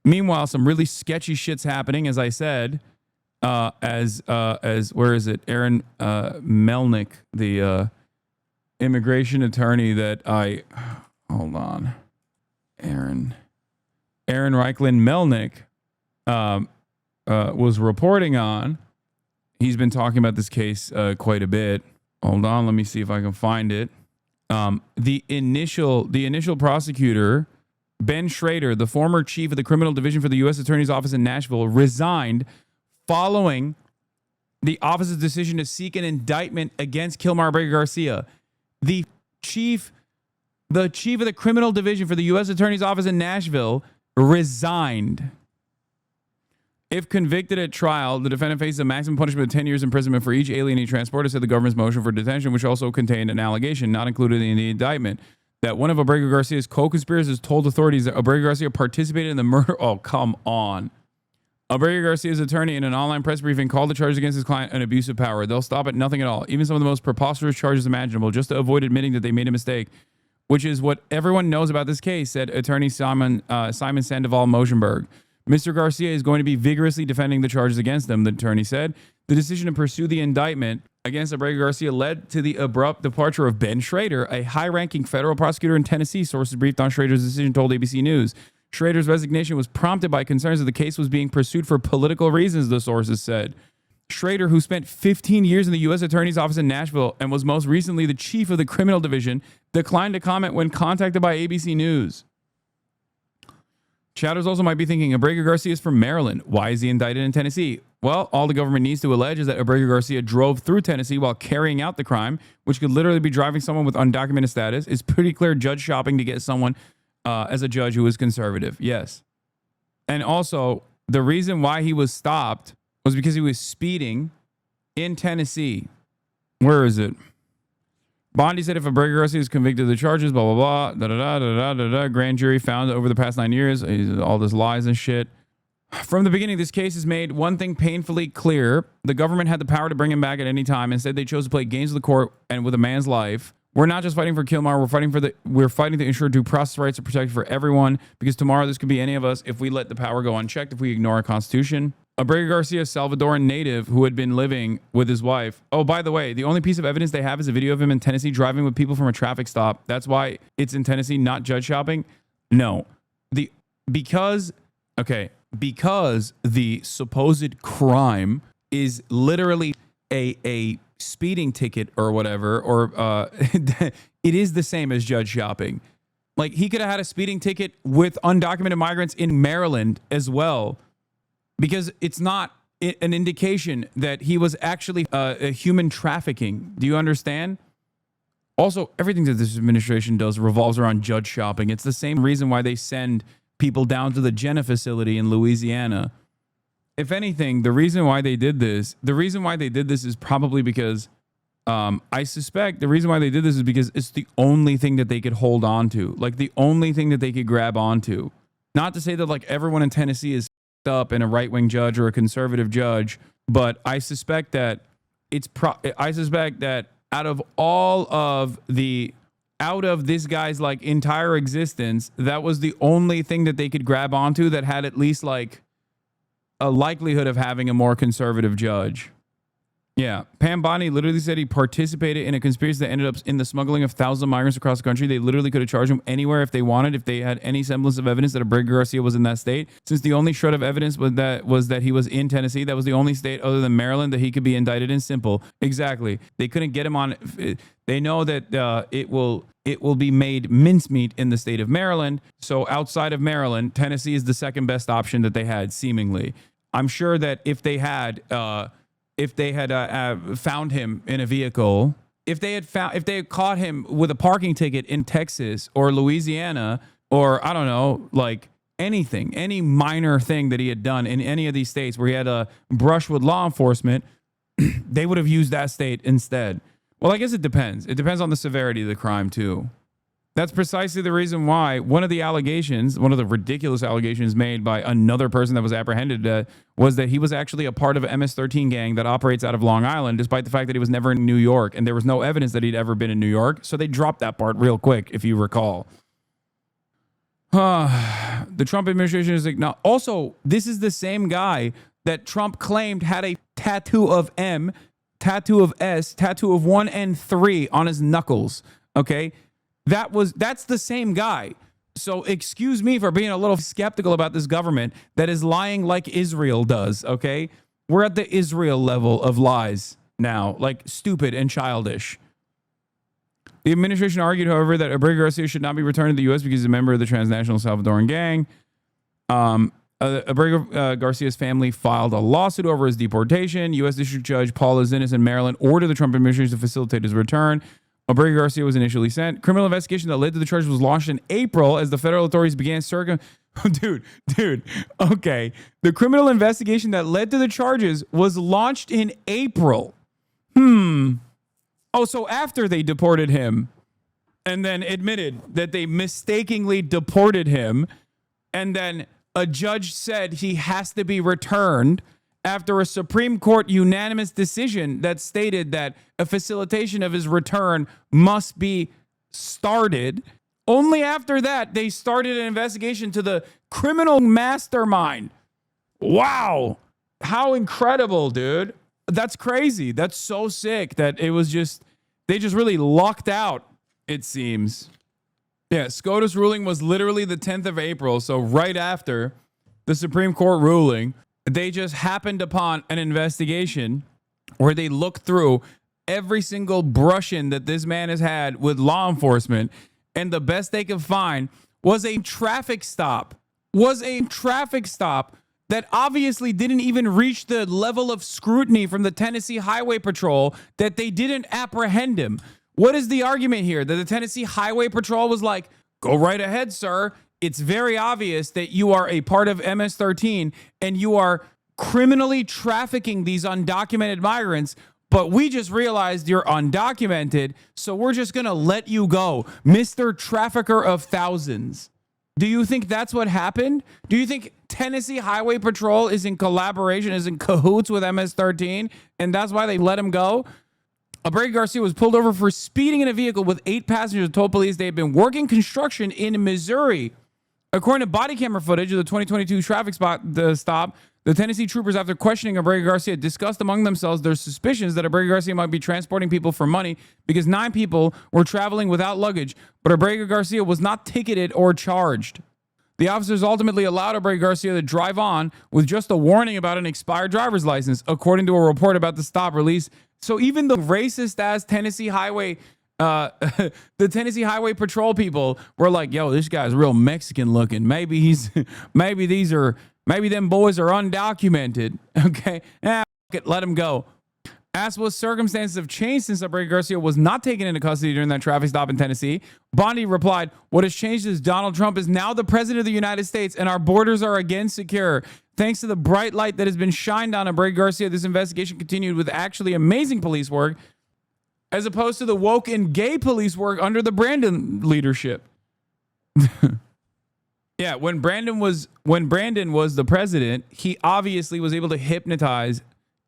Meanwhile, some really sketchy shit's happening, as I said, as where is it? Aaron Melnick, the immigration attorney that hold on. Aaron Reichlin Melnick was reporting on. He's been talking about this case quite a bit. Hold on, let me see if I can find it. The initial prosecutor, Ben Schrader, the former chief of the criminal division for the U.S. Attorney's Office in Nashville, resigned following the office's decision to seek an indictment against Kilmar Abrego Garcia. The chief of the criminal division for the U.S. Attorney's Office in Nashville resigned. If convicted at trial, the defendant faces a maximum punishment of 10 years imprisonment for each alien he transported, said the government's motion for detention, which also contained an allegation not included in the indictment that one of Abrego Garcia's co-conspirators told authorities that Abrego Garcia participated in the murder. Oh, come on. Abrego Garcia's attorney in an online press briefing called the charges against his client an abuse of power. They'll stop at nothing at all, even some of the most preposterous charges imaginable, just to avoid admitting that they made a mistake, which is what everyone knows about this case, said attorney Simon Sandoval Mosenberg. Mr. Garcia is going to be vigorously defending the charges against him, the attorney said. The decision to pursue the indictment against Abrego Garcia led to the abrupt departure of Ben Schrader, a high-ranking federal prosecutor in Tennessee, sources briefed on Schrader's decision told ABC News. Schrader's resignation was prompted by concerns that the case was being pursued for political reasons, the sources said. Schrader, who spent 15 years in the U.S. Attorney's Office in Nashville and was most recently the chief of the criminal division, declined to comment when contacted by ABC News. Chatters also might be thinking, Abrego Garcia is from Maryland. Why is he indicted in Tennessee? Well, all the government needs to allege is that Abrego Garcia drove through Tennessee while carrying out the crime, which could literally be driving someone with undocumented status. It's pretty clear judge shopping to get someone as a judge who is conservative. Yes. And also, the reason why he was stopped was because he was speeding in Tennessee. Where is it? Bondi said if Abrego Garcia is convicted of the charges, blah, blah, blah, grand jury found that over the past 9 years, all this lies and shit. From the beginning, this case has made one thing painfully clear. The government had the power to bring him back at any time. Instead, they chose to play games with the court and with a man's life. We're not just fighting for Kilmar. We're fighting to ensure due process rights are protected for everyone, because tomorrow this could be any of us if we let the power go unchecked, if we ignore our Constitution. Abrego Garcia, Salvadoran native who had been living with his wife. Oh, by the way, the only piece of evidence they have is a video of him in Tennessee driving with people from a traffic stop. That's why it's in Tennessee, not judge shopping. No, because the supposed crime is literally a speeding ticket or whatever, or it is the same as judge shopping. Like, he could have had a speeding ticket with undocumented migrants in Maryland as well, because it's not an indication that he was actually a human trafficking. Do you understand? Also, everything that this administration does revolves around judge shopping. It's the same reason why they send people down to the Jenna facility in Louisiana. If anything, the reason why they did this is probably because I suspect the reason why they did this is because it's the only thing that they could hold on to, like the only thing that they could grab onto. Not to say that like everyone in Tennessee is up in a right-wing judge or a conservative judge, but I suspect that out of this guy's like entire existence, that was the only thing that they could grab onto that had at least like a likelihood of having a more conservative judge. Yeah, Pam Bondi literally said he participated in a conspiracy that ended up in the smuggling of thousands of migrants across the country. They literally could have charged him anywhere if they wanted, if they had any semblance of evidence that Abrego Garcia was in that state. Since the only shred of evidence was that he was in Tennessee, that was the only state other than Maryland that he could be indicted in. Simple. Exactly. They couldn't get him on. They know that it will be made mincemeat in the state of Maryland. So outside of Maryland, Tennessee is the second best option that they had, seemingly. I'm sure that if they had found him in a vehicle, if they had caught him with a parking ticket in Texas or Louisiana, or I don't know, like anything, any minor thing that he had done in any of these states where he had a brush with law enforcement, they would have used that state instead. Well, I guess it depends. It depends on the severity of the crime too. That's precisely the reason why one of the ridiculous allegations made by another person that was apprehended was that he was actually a part of an MS-13 gang that operates out of Long Island, despite the fact that he was never in New York, and there was no evidence that he'd ever been in New York. So they dropped that part real quick, if you recall. The Trump administration is acknowledged. Also, this is the same guy that Trump claimed had a tattoo of M, tattoo of S, tattoo of 1 and 3 on his knuckles. Okay. That's the same guy. So excuse me for being a little skeptical about this government that is lying like Israel does, okay? We're at the Israel level of lies now, like stupid and childish. The administration argued, however, that Abrego Garcia should not be returned to the U.S. because he's a member of the transnational Salvadoran gang. Abrego Garcia's family filed a lawsuit over his deportation. U.S. District Judge Paul Azinis in Maryland ordered the Trump administration to facilitate his return. Abrego Garcia was initially sent. Criminal investigation that led to the charges was launched in April as the federal authorities began Dude. Okay. The criminal investigation that led to the charges was launched in April. Oh, so after they deported him and then admitted that they mistakenly deported him, and then a judge said he has to be returned after a Supreme Court unanimous decision that stated that a facilitation of his return must be started. Only after that, they started an investigation to the criminal mastermind. Wow. How incredible, dude. That's crazy. That's so sick that they just really lucked out, it seems. Yeah, SCOTUS ruling was literally the 10th of April. So right after the Supreme Court ruling, they just happened upon an investigation where they looked through every single brush-in that this man has had with law enforcement, and the best they could find was a traffic stop. That obviously didn't even reach the level of scrutiny from the Tennessee Highway Patrol that they didn't apprehend him. What is the argument here? That the Tennessee Highway Patrol was like, go right ahead, sir. It's very obvious that you are a part of MS-13 and you are criminally trafficking these undocumented migrants, but we just realized you're undocumented, so we're just going to let you go, Mr. Trafficker of Thousands. Do you think that's what happened? Do you think Tennessee Highway Patrol is in collaboration, is in cahoots with MS-13, and that's why they let him go? Abrego Garcia was pulled over for speeding in a vehicle with 8 passengers and told police they had been working construction in Missouri. According to body camera footage of the 2022 traffic stop, the Tennessee troopers, after questioning Abrego Garcia, discussed among themselves their suspicions that Abrego Garcia might be transporting people for money because 9 people were traveling without luggage, but Abrego Garcia was not ticketed or charged. The officers ultimately allowed Abrego Garcia to drive on with just a warning about an expired driver's license, according to a report about the stop released. So even the racist-ass Tennessee Highway the Tennessee Highway Patrol people were like, yo, this guy's real Mexican looking. Maybe them boys are undocumented. Okay. Let him go. Asked what circumstances have changed since Abrego Garcia was not taken into custody during that traffic stop in Tennessee. Bondi replied, what has changed is Donald Trump is now the president of the United States and our borders are again secure. Thanks to the bright light that has been shined on Abrego Garcia, this investigation continued with actually amazing police work, as opposed to the woke and gay police work under the Brandon leadership. Yeah, when Brandon was the president, he obviously was able to hypnotize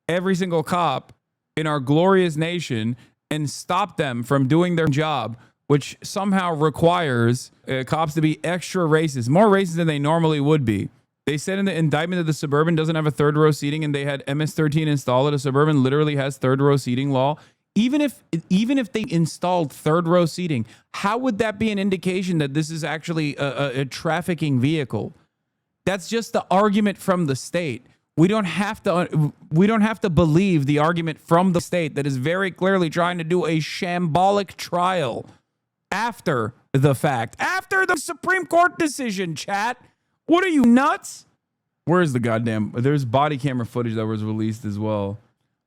every single cop in our glorious nation and stop them from doing their job, which somehow requires cops to be extra racist, more racist than they normally would be. They said in the indictment that the Suburban doesn't have a third row seating, and they had MS-13 installed. A Suburban literally has third row seating law. Even if they installed third row seating, how would that be an indication that this is actually a trafficking vehicle? That's just the argument from the state. We don't have to believe the argument from the state that is very clearly trying to do a shambolic trial after the fact, after the Supreme Court decision, chat. What are you, nuts? Where's the goddamn... There's body camera footage that was released as well.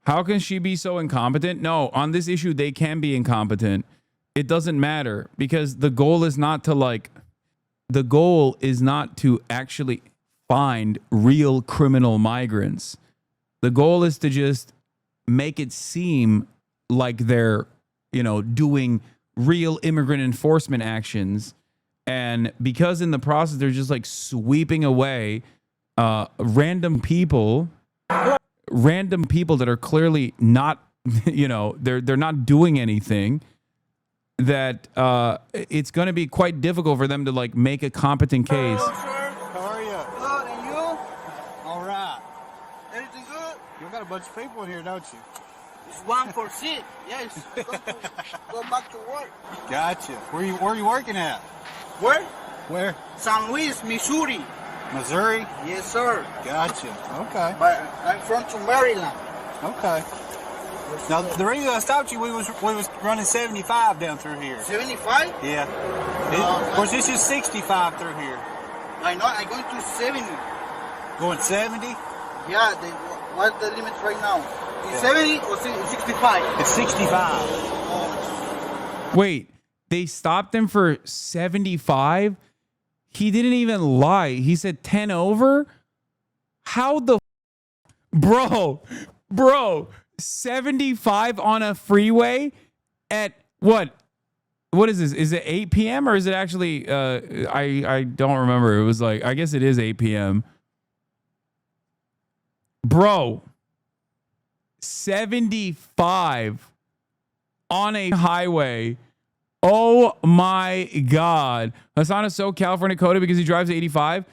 How can she be so incompetent? No, on this issue, they can be incompetent. It doesn't matter because the goal is not to actually find real criminal migrants. The goal is to just make it seem like they're, doing real immigrant enforcement actions. And because in the process, they're just like sweeping away random people that are clearly not, they're not doing anything, that it's going to be quite difficult for them to like make a competent case. Hello, sir. How are you? Good, and you? All right. Everything good? You got a bunch of people in here, don't you? It's 1 for 6. Yes. Go back to work. Gotcha. Where are you working at? Where? Where? St. Louis, Missouri. Missouri? Yes, sir. Gotcha. Okay. But I'm from Maryland. Okay. Now, the reason I stopped you, we was running 75 down through here. 75? Yeah. Of course, this is 65 through here. I know. I'm going to 70. Going 70? Yeah. What's the limit right now? Is 70 or 65? It's 65. Wait, they stopped him for 75? He didn't even lie. He said 10 over? How the... Bro, 75 on a freeway at what? What is this? Is it 8 p.m. or is it actually... I don't remember. It was like... I guess it is 8 p.m. Bro, 75 on a highway. Oh my God. Hasan is so California coded because he drives 85.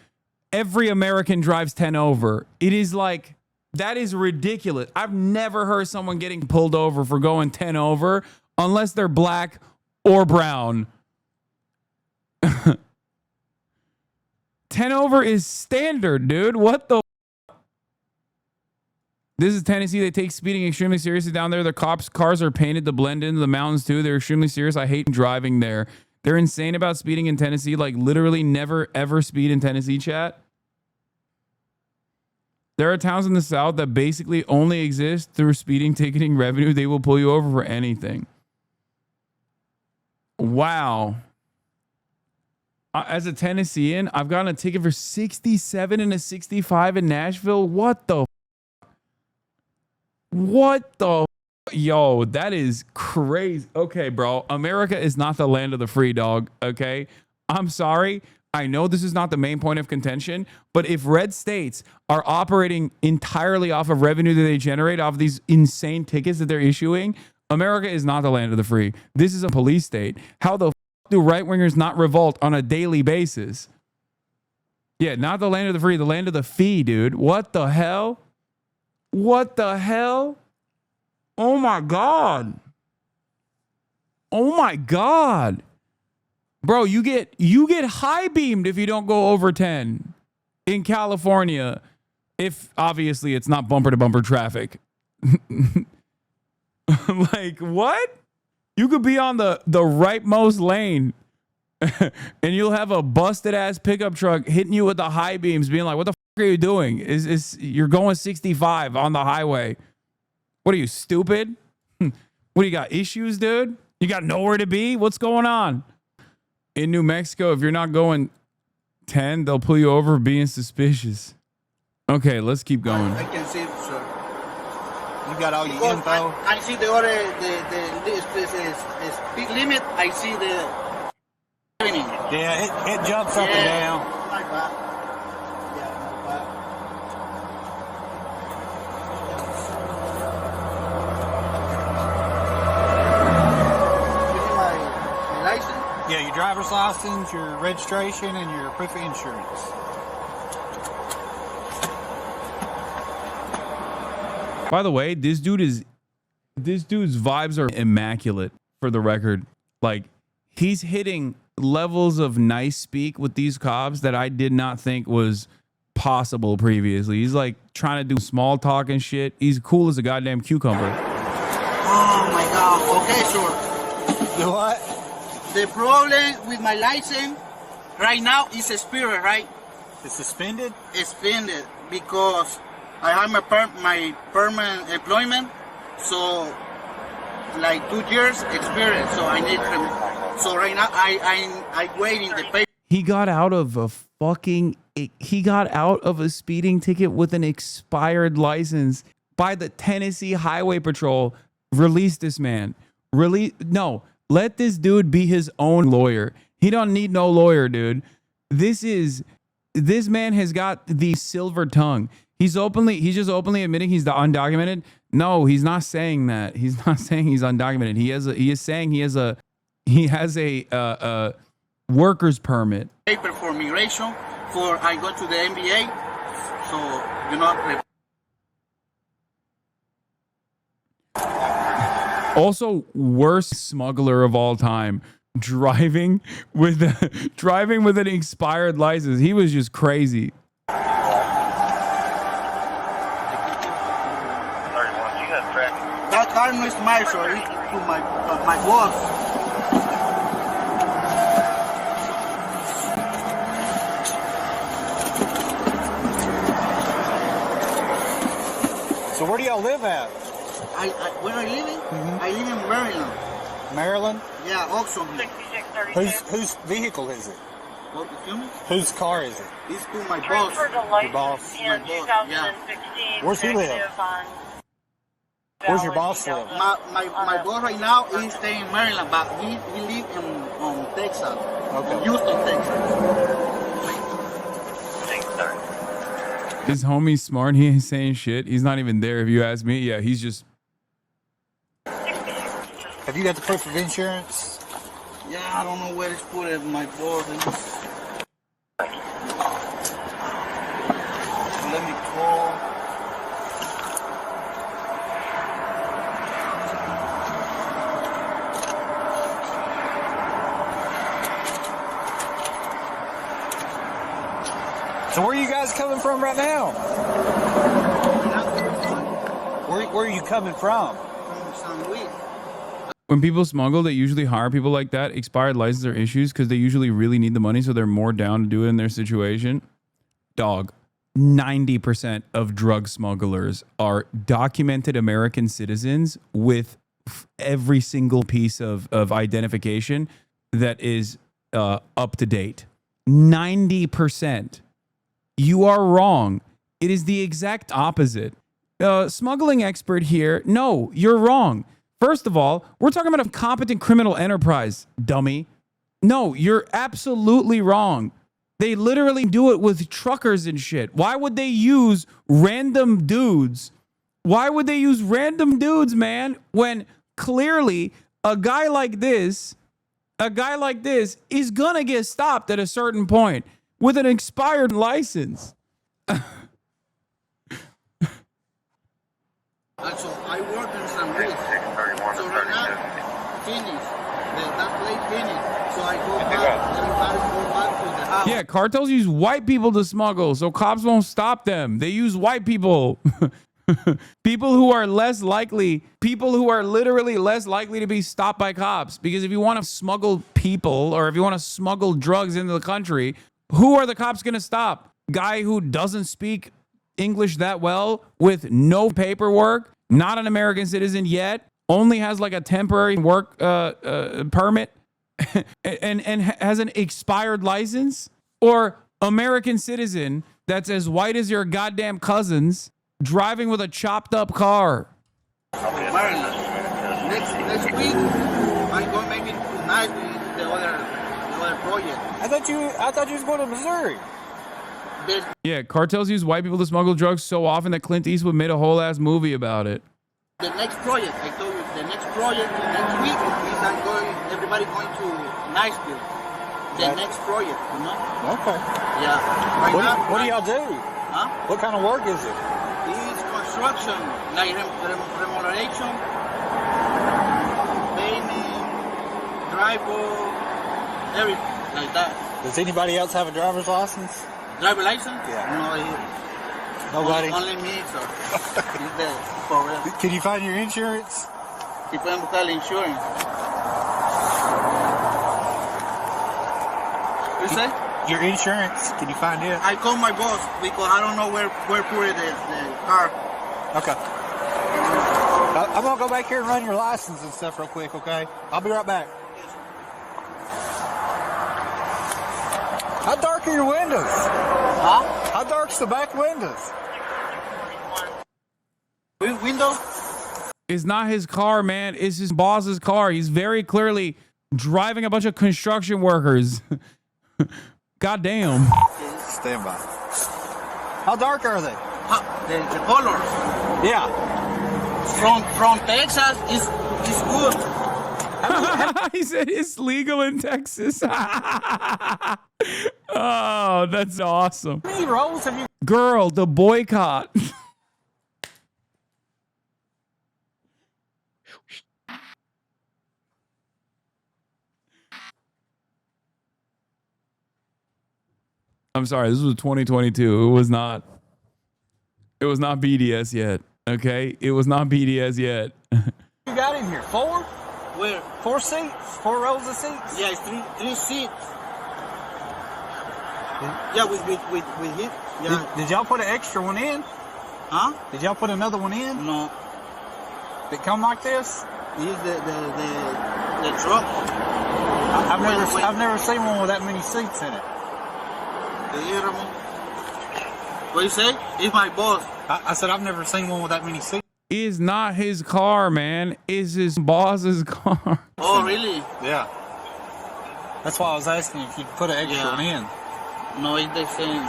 Every American drives 10 over. It is like, that is ridiculous. I've never heard someone getting pulled over for going 10 over unless they're black or brown. 10 over is standard, dude. What the? This is Tennessee. They take speeding extremely seriously down there. The cars are painted to blend into the mountains too. They're extremely serious. I hate driving there. They're insane about speeding in Tennessee. Like literally never ever speed in Tennessee, chat. There are towns in the South that basically only exist through speeding ticketing revenue. They will pull you over for anything. Wow. As a Tennessean, I've gotten a ticket for 67 and a 65 in Nashville. What the? Yo, that is crazy. Okay, bro. America is not the land of the free, dog. Okay. I'm sorry. I know this is not the main point of contention, but if red states are operating entirely off of revenue that they generate off of these insane tickets that they're issuing, America is not the land of the free. This is a police state. How the do right-wingers not revolt on a daily basis? Yeah, not the land of the free, the land of the fee, dude. What the hell? What the hell? Oh my God. Oh my God. Bro, you get high beamed if you don't go over 10 in California. If obviously it's not bumper to bumper traffic. Like what? You could be on the rightmost lane and you'll have a busted ass pickup truck hitting you with the high beams being like, what the fuck are you doing? You're going 65 on the highway. What are you, stupid? What do you got, issues, dude? You got nowhere to be? What's going on? In New Mexico, if you're not going 10, they'll pull you over for being suspicious. Okay, let's keep going. I can see it, sir. You got all your info? I see the order, the speed limit. I see the... Yeah, it jumps up and down. My bad. Yeah, my bad. Give me my license. Yeah, your driver's license, your registration, and your proof of insurance. By the way, this dude's vibes are immaculate, for the record. Like, he's hitting levels of nice speak with these cops that I did not think was possible previously. He's like trying to do small talk and shit. He's cool as a goddamn cucumber. Oh my God. Okay, sure. The what? The problem with my license right now is expired, right? It's suspended? Suspended because I have my permanent employment, so like 2 years experience. So I need. So right now I'm waiting the paper. He got out of a speeding ticket with an expired license by the Tennessee Highway Patrol. Release this man. Let this dude be his own lawyer. He don't need no lawyer, dude. This man has got the silver tongue. He's just openly admitting he's the undocumented. No, he's not saying that. He's not saying he's undocumented. He is saying he has a worker's permit. Paper for migration. For I go to the MBA. So Also, worst smuggler of all time, driving with an expired license. He was just crazy. that car no is mine, so it's to my boss. So where do y'all live at? Where I living? I live in Maryland. Maryland? Yeah, Oxford. Whose vehicle is it? What, excuse me? Whose car is it? It's to my boss. Your boss? My boss, yeah. Where's he live? Where's your boss live? My boss right now is staying in Maryland, but he lives in Texas. Okay. In Houston, Texas. His homie's smart. He ain't saying shit. He's not even there, if you ask me. Yeah, he's just... Have you got the proof of insurance? Yeah, I don't know where it's put at my board. Let me call. So where are you guys coming from right now? Where are you coming from? From San Luis. When people smuggle, they usually hire people like that. Expired license or issues because they usually really need the money, so they're more down to do it in their situation. Dog, 90% of drug smugglers are documented American citizens with every single piece of identification that is up to date. 90%. You are wrong. It is the exact opposite. Smuggling expert here. No, you're wrong. First of all, we're talking about a competent criminal enterprise, dummy. No, you're absolutely wrong. They literally do it with truckers and shit. Why would they use random dudes? Why would they use random dudes, man, when clearly a guy like this is gonna get stopped at a certain point with an expired license? So I work in San Luis. So right now, finished. That place finished. So I go back. Everybody go back to the house. Yeah, cartels use white people to smuggle, so cops won't stop them. They use white people. People who are literally less likely to be stopped by cops. Because if you want to smuggle people or if you want to smuggle drugs into the country, who are the cops going to stop? Guy who doesn't speak English that well with no paperwork, not an American citizen yet, only has like a temporary work permit and has an expired license, or American citizen that's as white as your goddamn cousins driving with a chopped up car. Maryland. Next week, I'm going maybe tonight with the other project. I thought you was going to Missouri. Yeah, cartels use white people to smuggle drugs so often that Clint Eastwood made a whole ass movie about it. The next project, I told you, the next project next week is everybody going to Niceville. The next project, you know? Okay. Yeah. What do y'all do? Huh? What kind of work is it? It's construction, like remoderation, painting, drywall, everything like that. Does anybody else have a driver's license? Driver license? Yeah. No, Nobody? only me, so he's there for real. Can you find your insurance? Si pueden buscar la insurance. What you say? Your insurance, can you find it? I called my boss because I don't know where put the car. Okay. I'm gonna go back here and run your license and stuff real quick, okay? I'll be right back. How dark are your windows? Huh? How dark's the back windows? Window? It's not his car, man. It's his boss's car. He's very clearly driving a bunch of construction workers. God damn. Stand by. How dark are they? The colors. Yeah. From Texas is good. He said it's legal in Texas. Oh, that's awesome. How many rolls have you? Girl, the boycott. I'm sorry, this was 2022. It was not BDS yet. Okay? It was not BDS yet. You got in here? 4? Where? 4 seats? 4 rows of seats? Yeah, it's three seats. Yeah, with him. Yeah. Did y'all put an extra one in? Huh? Did y'all put another one in? No. Did it come like this? Use the truck. I've never seen one with that many seats in it. What you say? It's my boss. I said I've never seen one with that many seats. It's not his car, man. It's his boss's car. Oh, really? Yeah. That's why I was asking if you put an extra one in. No, it's the same.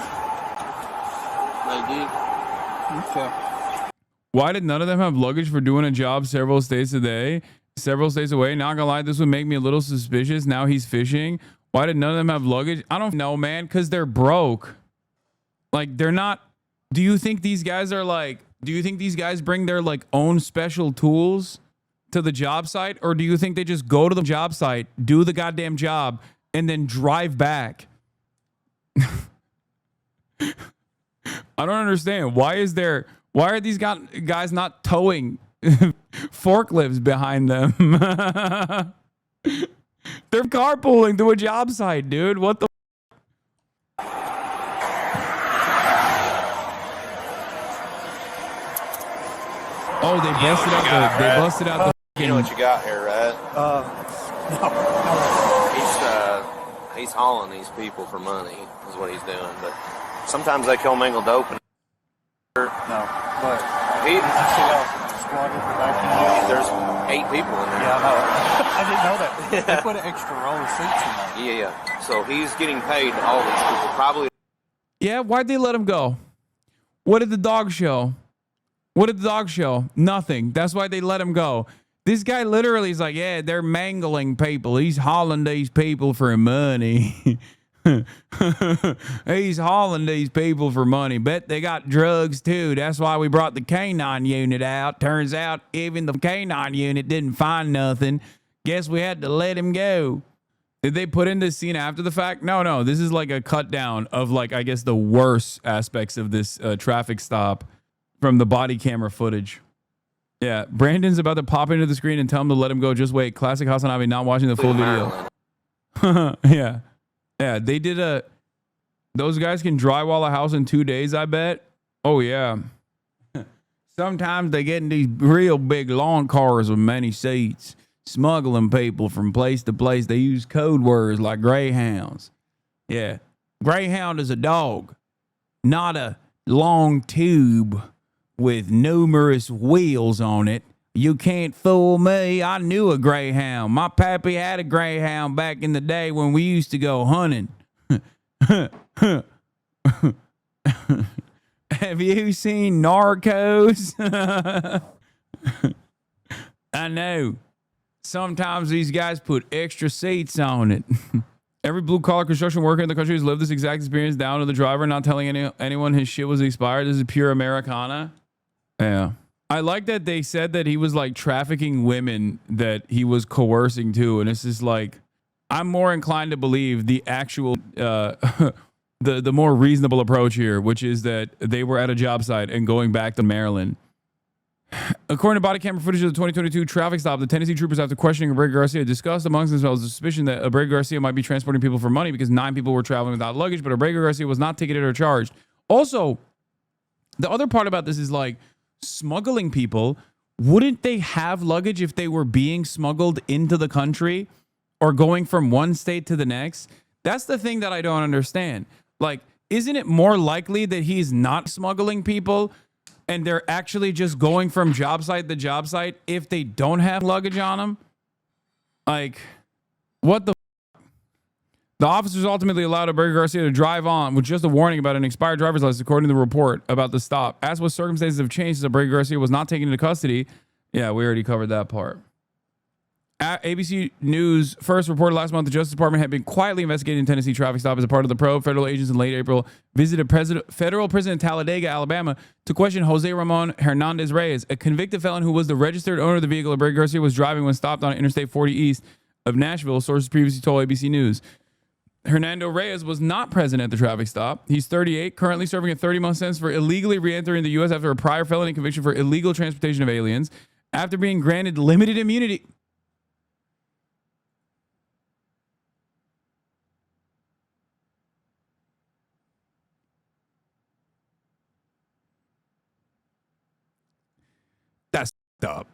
Like this. Okay. Why did none of them have luggage for doing a job several states away? Not gonna lie, this would make me a little suspicious. Now he's fishing. Why did none of them have luggage? I don't know, man, because they're broke. Like, they're not. Do you think these guys bring their like own special tools to the job site? Or do you think they just go to the job site, do the goddamn job, and then drive back? I don't understand. Why are these guys not towing forklifts behind them? They're carpooling to a job site, dude. What the? Oh, they busted out the. You know what you got here, right? He's hauling these people for money, is what he's doing. But sometimes they commingle dope. No, but there's 8 people in there. Yeah, I know. I didn't know that. They put an extra row of seats in there. Yeah. So he's getting paid to all these people. Probably. Yeah, why'd they let him go? What did the dog show? Nothing. That's why they let him go. This guy literally is like, yeah, they're mangling people. He's hauling these people for money. He's hauling these people for money. Bet they got drugs too. That's why we brought the canine unit out. Turns out even the canine unit didn't find nothing. Guess we had to let him go. Did they put in this scene after the fact? No. This is like a cut down of like, I guess, the worst aspects of this traffic stop from the body camera footage. Yeah, Brandon's about to pop into the screen and tell him to let him go. Just wait. Classic Hasanabi, not watching the full video. Yeah, they did those guys can drywall a house in 2 days, I bet. Oh, yeah. Sometimes they get in these real big lawn cars with many seats, smuggling people from place to place. They use code words like greyhounds. Yeah, greyhound is a dog, not a long tube with numerous wheels on it. You can't fool me. I knew a greyhound. My pappy had a greyhound back in the day when we used to go hunting. Have you seen Narcos? I know. Sometimes these guys put extra seats on it. Every blue-collar construction worker in the country has lived this exact experience down to the driver not telling anyone his shit was expired. This is pure Americana. Yeah. I like that they said that he was like trafficking women that he was coercing too. And it's just like, I'm more inclined to believe the actual, the more reasonable approach here, which is that they were at a job site and going back to Maryland. According to body camera footage of the 2022 traffic stop, the Tennessee troopers, after questioning Abrego Garcia, discussed amongst themselves the suspicion that Abrego Garcia might be transporting people for money because 9 people were traveling without luggage, but Abrego Garcia was not ticketed or charged. Also, the other part about this is like smuggling people. Wouldn't they have luggage if they were being smuggled into the country or going from one state to the next? That's the thing that I don't understand. Like, isn't it more likely that he's not smuggling people and they're actually just going from job site to job site if they don't have luggage on them? Like, what the The officers ultimately allowed Abrego Garcia to drive on with just a warning about an expired driver's license, according to the report about the stop. As what circumstances have changed since Abrego Garcia was not taken into custody. Yeah, we already covered that part. ABC News first reported last month the Justice Department had been quietly investigating Tennessee traffic stop as a part of the probe. Federal agents in late April visited federal prison in Talladega, Alabama, to question Jose Ramon Hernandez Reyes, a convicted felon who was the registered owner of the vehicle Abrego Garcia was driving when stopped on Interstate 40 east of Nashville, sources previously told ABC News. Hernando Reyes was not present at the traffic stop. He's 38, currently serving a 30-month sentence for illegally re-entering the U.S. after a prior felony conviction for illegal transportation of aliens. After being granted limited immunity. That's up.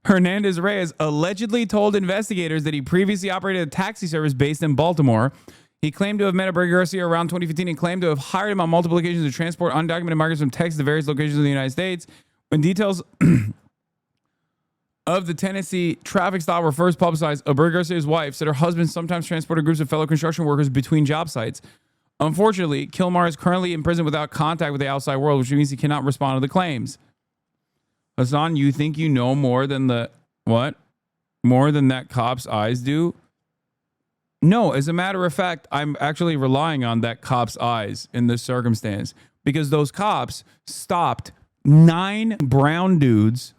Hernandez Reyes allegedly told investigators that he previously operated a taxi service based in Baltimore. He claimed to have met Abrego Garcia around 2015 and claimed to have hired him on multiple occasions to transport undocumented migrants from Texas to various locations in the United States. When details of the Tennessee traffic stop were first publicized, Abrego Garcia's wife said her husband sometimes transported groups of fellow construction workers between job sites. Unfortunately, Kilmar is currently in prison without contact with the outside world, which means he cannot respond to the claims. Hasan, you think you know more than the what? More than that cop's eyes do? No, as a matter of fact, I'm actually relying on that cop's eyes in this circumstance because those cops stopped 9 brown dudes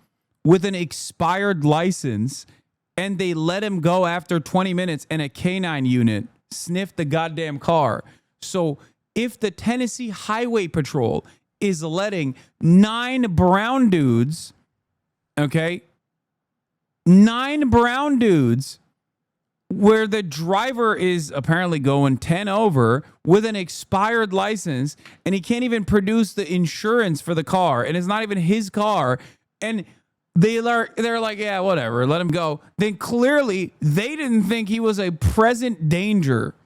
with an expired license and they let him go after 20 minutes and a canine unit sniffed the goddamn car. So if the Tennessee Highway Patrol is letting 9 brown dudes, okay, 9 brown dudes where the driver is apparently going 10 over with an expired license and he can't even produce the insurance for the car and it's not even his car and they're like, yeah, whatever, let him go. Then clearly they didn't think he was a present danger.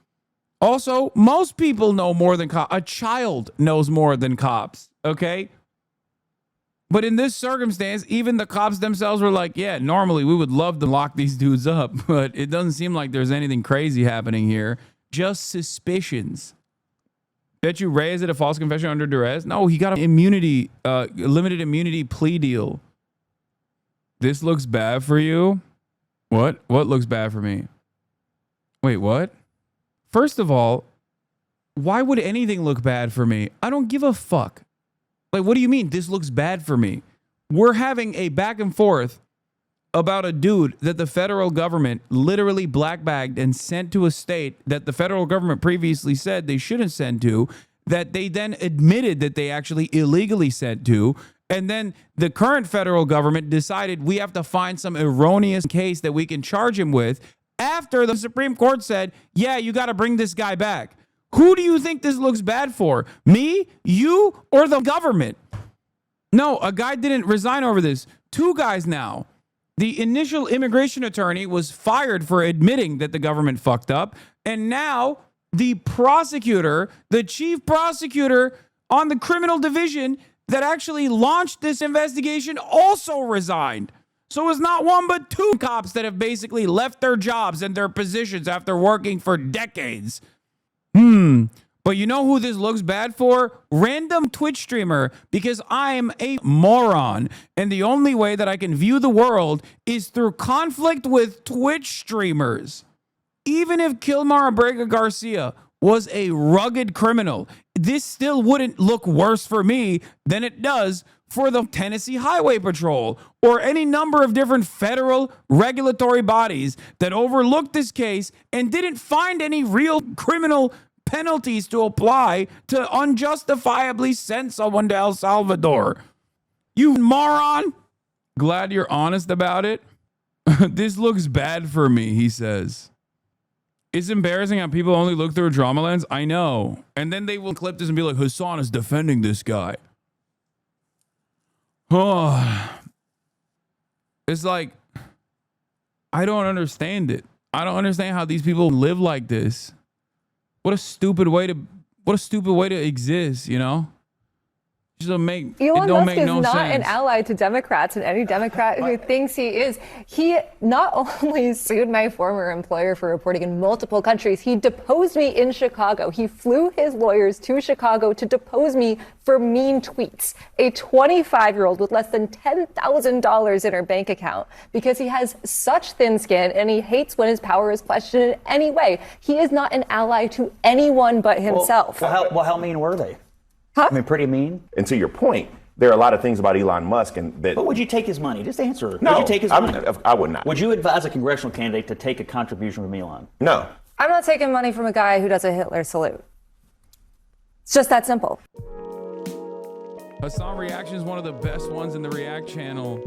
Also, most people know more than cops. A child knows more than cops, okay? But in this circumstance, even the cops themselves were like, yeah, normally we would love to lock these dudes up, but it doesn't seem like there's anything crazy happening here. Just suspicions. Bet you Reyes did a false confession under duress? No, he got an immunity, limited immunity plea deal. This looks bad for you? What? What looks bad for me? Wait, what? First of all, why would anything look bad for me? I don't give a fuck. Like, what do you mean this looks bad for me? We're having a back and forth about a dude that the federal government literally black-bagged and sent to a state that the federal government previously said they shouldn't send to, that they then admitted that they actually illegally sent to, and then the current federal government decided we have to find some erroneous case that we can charge him with after the Supreme Court said, yeah, you got to bring this guy back. Who do you think this looks bad for? Me, you, or the government? No, a guy didn't resign over this. 2 guys now. The initial immigration attorney was fired for admitting that the government fucked up. And now the prosecutor, the chief prosecutor on the criminal division that actually launched this investigation also resigned. So it's not 1 but 2 cops that have basically left their jobs and their positions after working for decades. But you know who this looks bad for? Random Twitch streamer, because I'm a moron. And the only way that I can view the world is through conflict with Twitch streamers. Even if Kilmar Abrego Garcia was a rugged criminal, this still wouldn't look worse for me than it does for the Tennessee Highway Patrol or any number of different federal regulatory bodies that overlooked this case and didn't find any real criminal penalties to apply to unjustifiably send someone to El Salvador. You moron. Glad you're honest about it. This looks bad for me, he says. It's embarrassing how people only look through a drama lens. I know. And then they will clip this and be like, Hasan is defending this guy. Oh. It's like, I don't understand it. I don't understand how these people live like this. What a stupid way to exist, you know? Elon Musk is not an ally to Democrats, and any Democrat who thinks he is. He not only sued my former employer for reporting in multiple countries, he deposed me in Chicago. He flew his lawyers to Chicago to depose me for mean tweets. A 25-year-old with less than $10,000 in her bank account because he has such thin skin and he hates when his power is questioned in any way. He is not an ally to anyone but himself. How mean were they? Huh? I mean, pretty mean. And to your point, there are a lot of things about Elon Musk But would you take his money? Just answer. No, would you take his money? I would not. Would you advise a congressional candidate to take a contribution from Elon? No. I'm not taking money from a guy who does a Hitler salute. It's just that simple. Hasan Reaction is one of the best ones in the React channel.